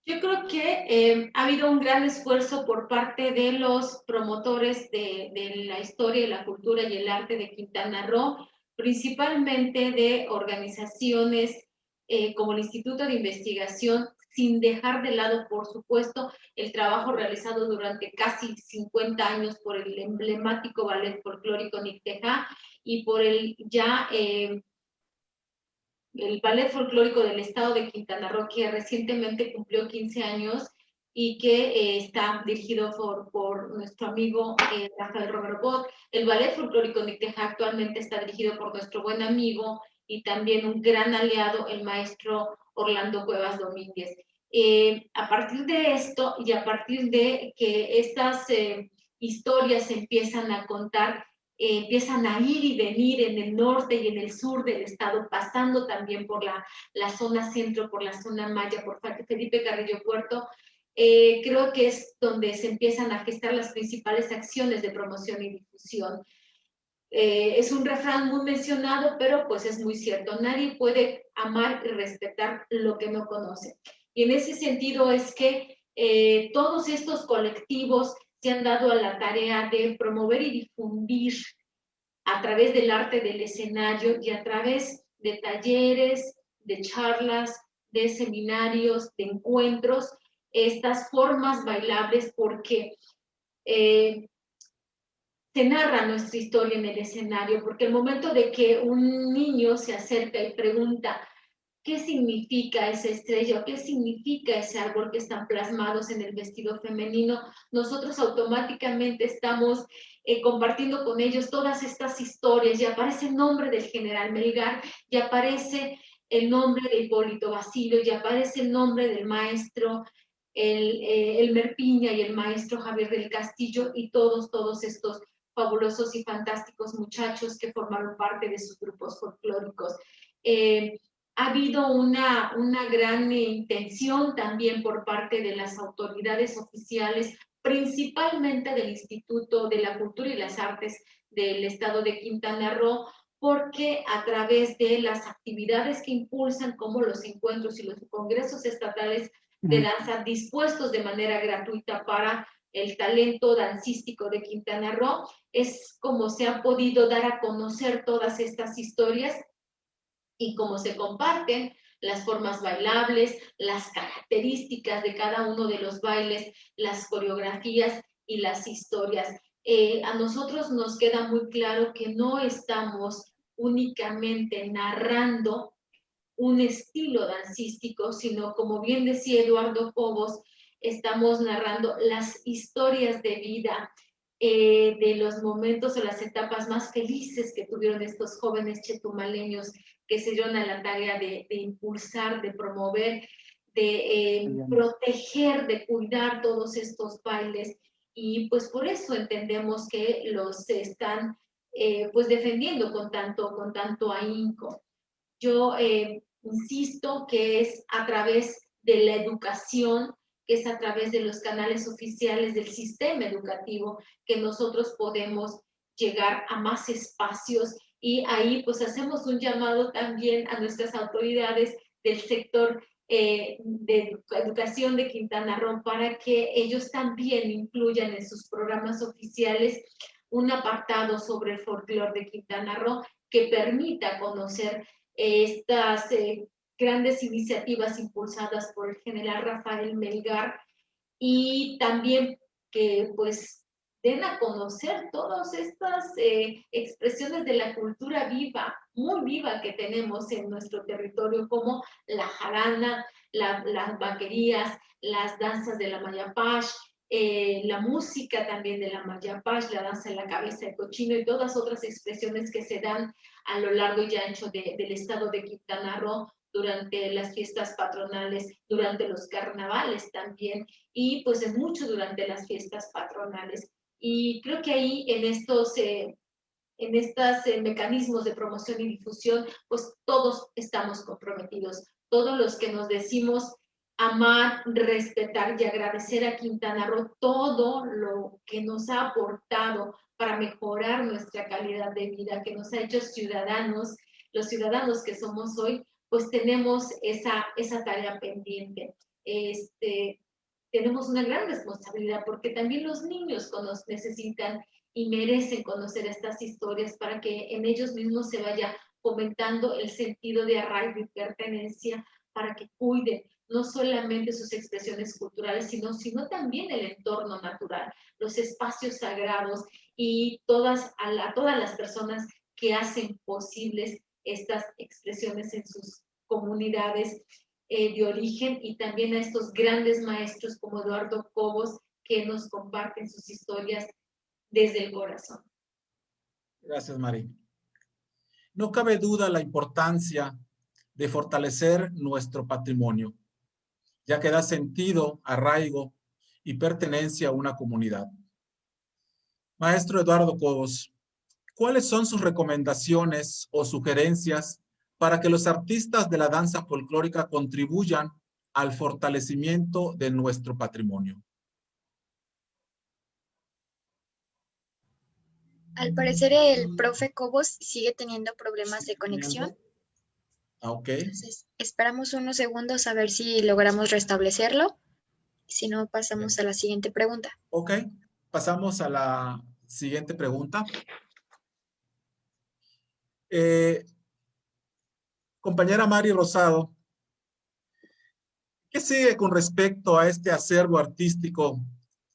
C: Yo creo que ha habido un gran esfuerzo por parte de los promotores de la historia, la cultura y el arte de Quintana Roo, principalmente de organizaciones como el Instituto de Investigación, sin dejar de lado, por supuesto, el trabajo realizado durante casi 50 años por el emblemático ballet folclórico Nicteja y por el el Ballet Folclórico del Estado de Quintana Roo, que recientemente cumplió 15 años y que está dirigido por nuestro amigo Rafael Robert. El Ballet Folclórico Nicteja actualmente está dirigido por nuestro buen amigo y también un gran aliado, el maestro Orlando Cuevas Domínguez. A partir de esto y a partir de que estas historias se empiezan a contar, empiezan a ir y venir en el norte y en el sur del estado, pasando también por la zona centro, por la zona maya, por Felipe Carrillo Puerto. Creo que es donde se empiezan a gestar las principales acciones de promoción y difusión. Es un refrán muy mencionado, pero pues es muy cierto. Nadie puede amar y respetar lo que no conoce. Y en ese sentido es que todos estos colectivos se han dado a la tarea de promover y difundir a través del arte del escenario y a través de talleres, de charlas, de seminarios, de encuentros, estas formas bailables, porque se narra nuestra historia en el escenario, porque el momento de que un niño se acerca y pregunta qué significa esa estrella o qué significa ese árbol que están plasmados en el vestido femenino, nosotros automáticamente estamos compartiendo con ellos todas estas historias y aparece el nombre del general Melgar y aparece el nombre de Hipólito Basilio y aparece el nombre del maestro Elmer Piña y el maestro Javier del Castillo y todos estos fabulosos y fantásticos muchachos que formaron parte de sus grupos folclóricos. Ha habido una gran intención también por parte de las autoridades oficiales, principalmente del Instituto de la Cultura y las Artes del Estado de Quintana Roo, porque a través de las actividades que impulsan, como los encuentros y los congresos estatales de danza dispuestos de manera gratuita para el talento dancístico de Quintana Roo, es como se ha podido dar a conocer todas estas historias y cómo se comparten las formas bailables, las características de cada uno de los bailes, las coreografías y las historias. A nosotros nos queda muy claro que no estamos únicamente narrando un estilo dancístico, sino, como bien decía Eduardo Cobos, estamos narrando las historias de vida, de los momentos o las etapas más felices que tuvieron estos jóvenes chetumaleños que se dieron a la tarea de impulsar, de promover, de proteger, de cuidar todos estos bailes. Y pues por eso entendemos que los están pues defendiendo con tanto ahínco. Yo insisto que es a través de la educación, que es a través de los canales oficiales del sistema educativo que nosotros podemos llegar a más espacios, y ahí pues hacemos un llamado también a nuestras autoridades del sector de educación de Quintana Roo para que ellos también incluyan en sus programas oficiales un apartado sobre el folclore de Quintana Roo que permita conocer estas grandes iniciativas impulsadas por el general Rafael Melgar, y también que pues den a conocer todas estas expresiones de la cultura viva, muy viva que tenemos en nuestro territorio, como la jarana, las vaquerías, las danzas de la Mayapash, la música también de la Mayapash, la danza en la cabeza de cochino y todas otras expresiones que se dan a lo largo y ancho del estado de Quintana Roo durante las fiestas patronales, durante los carnavales también, y pues es mucho durante las fiestas patronales. Y creo que ahí en estos mecanismos de promoción y difusión, pues todos estamos comprometidos. Todos los que nos decimos amar, respetar y agradecer a Quintana Roo todo lo que nos ha aportado para mejorar nuestra calidad de vida, que nos ha hecho ciudadanos, los ciudadanos que somos hoy, pues tenemos esa tarea pendiente. Tenemos una gran responsabilidad porque también los niños necesitan y merecen conocer estas historias para que en ellos mismos se vaya fomentando el sentido de arraigo y pertenencia, para que cuiden no solamente sus expresiones culturales, sino también el entorno natural, los espacios sagrados y a todas las personas que hacen posibles estas expresiones en sus comunidades de origen, y también a estos grandes maestros como Eduardo Cobos, que nos comparten sus historias desde el corazón.
A: Gracias, Mari. No cabe duda la importancia de fortalecer nuestro patrimonio, ya que da sentido, arraigo y pertenencia a una comunidad. Maestro Eduardo Cobos, ¿cuáles son sus recomendaciones o sugerencias para que los artistas de la danza folclórica contribuyan al fortalecimiento de nuestro patrimonio?
D: Al parecer el profe Cobos sigue teniendo problemas de conexión.
A: Ok.
D: Entonces, esperamos unos segundos a ver si logramos restablecerlo. Si no, pasamos a la siguiente pregunta.
A: Ok, pasamos a la siguiente pregunta. Compañera Mari Rosado, ¿qué sigue con respecto a este acervo artístico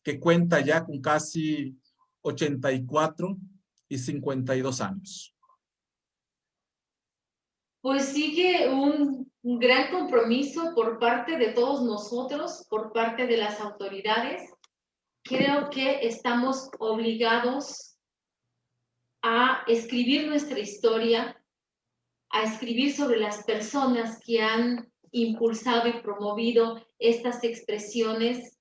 A: que cuenta ya con casi 84 y 52 años?
C: Pues sigue un gran compromiso por parte de todos nosotros, por parte de las autoridades. Creo que estamos obligados a escribir nuestra historia, a escribir sobre las personas que han impulsado y promovido estas expresiones.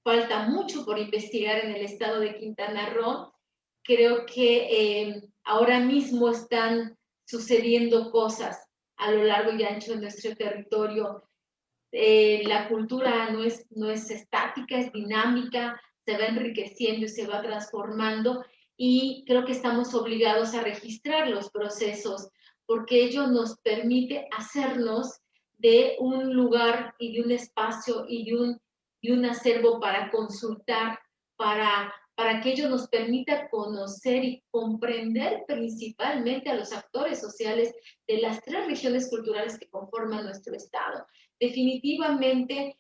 C: Falta mucho por investigar en el estado de Quintana Roo. Creo que ahora mismo están sucediendo cosas a lo largo y ancho de nuestro territorio. La cultura no es estática, es dinámica, se va enriqueciendo y se va transformando, y creo que estamos obligados a registrar los procesos, porque ello nos permite hacernos de un lugar y de un espacio y un acervo para consultar, para que ello nos permita conocer y comprender principalmente a los actores sociales de las 3 regiones culturales que conforman nuestro estado. Definitivamente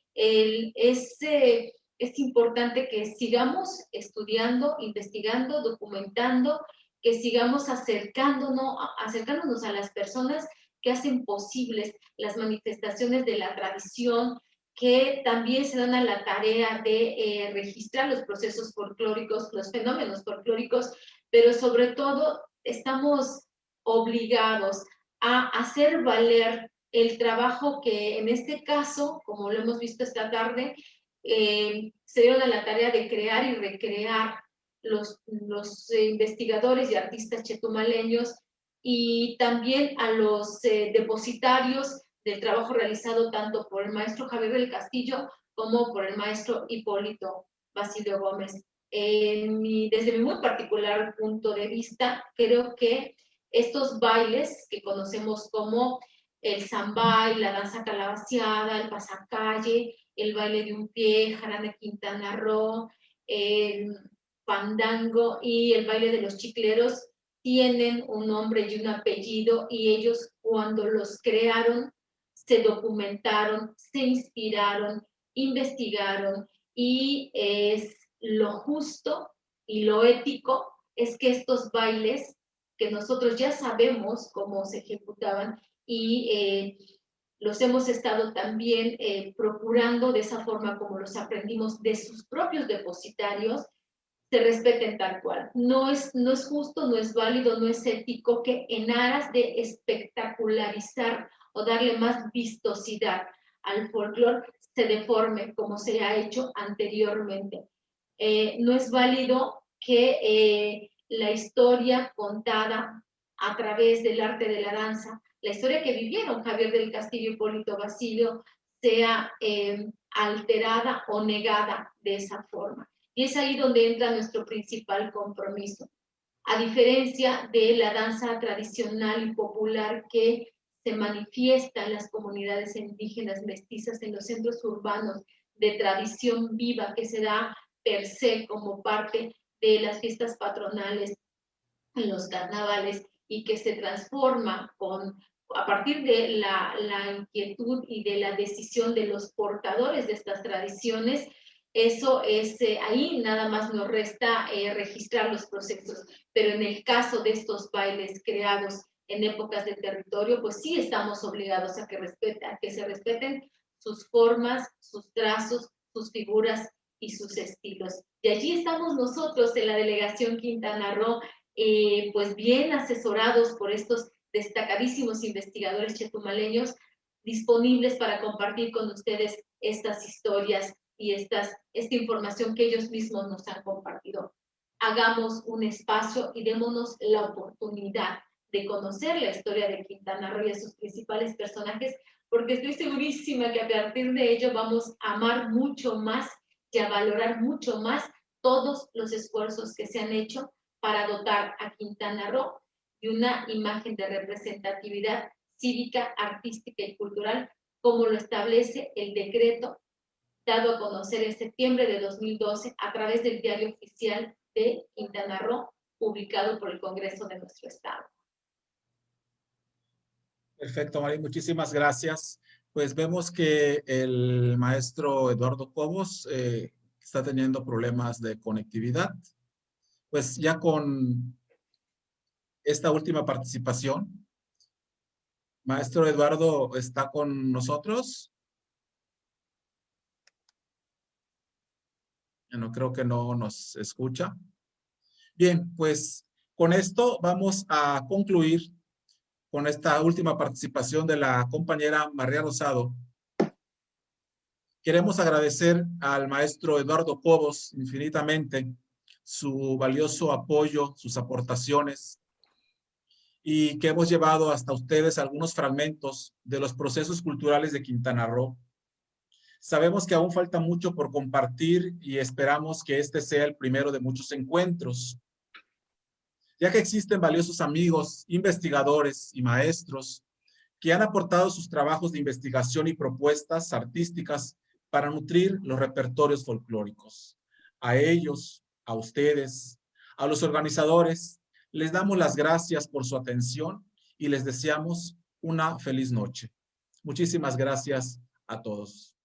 C: es importante que sigamos estudiando, investigando, documentando, que sigamos acercándonos a las personas que hacen posibles las manifestaciones de la tradición, que también se dan a la tarea de registrar los procesos folclóricos, los fenómenos folclóricos, pero sobre todo estamos obligados a hacer valer el trabajo que en este caso, como lo hemos visto esta tarde, se dieron a la tarea de crear y recrear los investigadores y artistas chetumaleños, y también a los depositarios del trabajo realizado tanto por el maestro Javier del Castillo como por el maestro Hipólito Basilio Gómez. Desde mi muy particular punto de vista, creo que estos bailes que conocemos como el zambay, la danza calabaceada, el pasacalle, el baile de un pie, jarana Quintana Roo, el fandango y el baile de los chicleros, tienen un nombre y un apellido, y ellos cuando los crearon se documentaron, se inspiraron, investigaron, y es lo justo y lo ético es que estos bailes que nosotros ya sabemos cómo se ejecutaban y los hemos estado también procurando de esa forma como los aprendimos de sus propios depositarios, se respeten tal cual. No es justo, no es válido, no es ético que en aras de espectacularizar o darle más vistosidad al folclore se deforme como se ha hecho anteriormente. No es válido que la historia contada a través del arte de la danza, la historia que vivieron Javier del Castillo y Hipólito Basilio, sea alterada o negada de esa forma. Y es ahí donde entra nuestro principal compromiso. A diferencia de la danza tradicional y popular que se manifiesta en las comunidades indígenas mestizas, en los centros urbanos de tradición viva que se da per se como parte de las fiestas patronales, en los carnavales, y que se transforma a partir de la inquietud y de la decisión de los portadores de estas tradiciones. Eso es, ahí nada más nos resta registrar los procesos, pero en el caso de estos bailes creados en épocas de territorio, pues sí estamos obligados a que se respeten sus formas, sus trazos, sus figuras y sus estilos. Y allí estamos nosotros en la delegación Quintana Roo, pues bien asesorados por estos destacadísimos investigadores chetumaleños, disponibles para compartir con ustedes estas historias y esta información que ellos mismos nos han compartido. Hagamos un espacio y démonos la oportunidad de conocer la historia de Quintana Roo y a sus principales personajes, porque estoy segurísima que a partir de ello vamos a amar mucho más y a valorar mucho más todos los esfuerzos que se han hecho para dotar a Quintana Roo de una imagen de representatividad cívica, artística y cultural, como lo establece el decreto dado a conocer en septiembre de 2012 a través del Diario Oficial de Quintana Roo, publicado por el Congreso de nuestro estado.
A: Perfecto, María, muchísimas gracias. Pues vemos que el maestro Eduardo Cobos está teniendo problemas de conectividad. Pues ya con esta última participación, maestro Eduardo, ¿está con nosotros? No, creo que no nos escucha. Bien, pues con esto vamos a concluir con esta última participación de la compañera María Rosado. Queremos agradecer al maestro Eduardo Cobos infinitamente su valioso apoyo, sus aportaciones, y que hemos llevado hasta ustedes algunos fragmentos de los procesos culturales de Quintana Roo. Sabemos que aún falta mucho por compartir y esperamos que este sea el primero de muchos encuentros, ya que existen valiosos amigos, investigadores y maestros que han aportado sus trabajos de investigación y propuestas artísticas para nutrir los repertorios folclóricos. A ellos, a ustedes, a los organizadores, les damos las gracias por su atención y les deseamos una feliz noche. Muchísimas gracias a todos.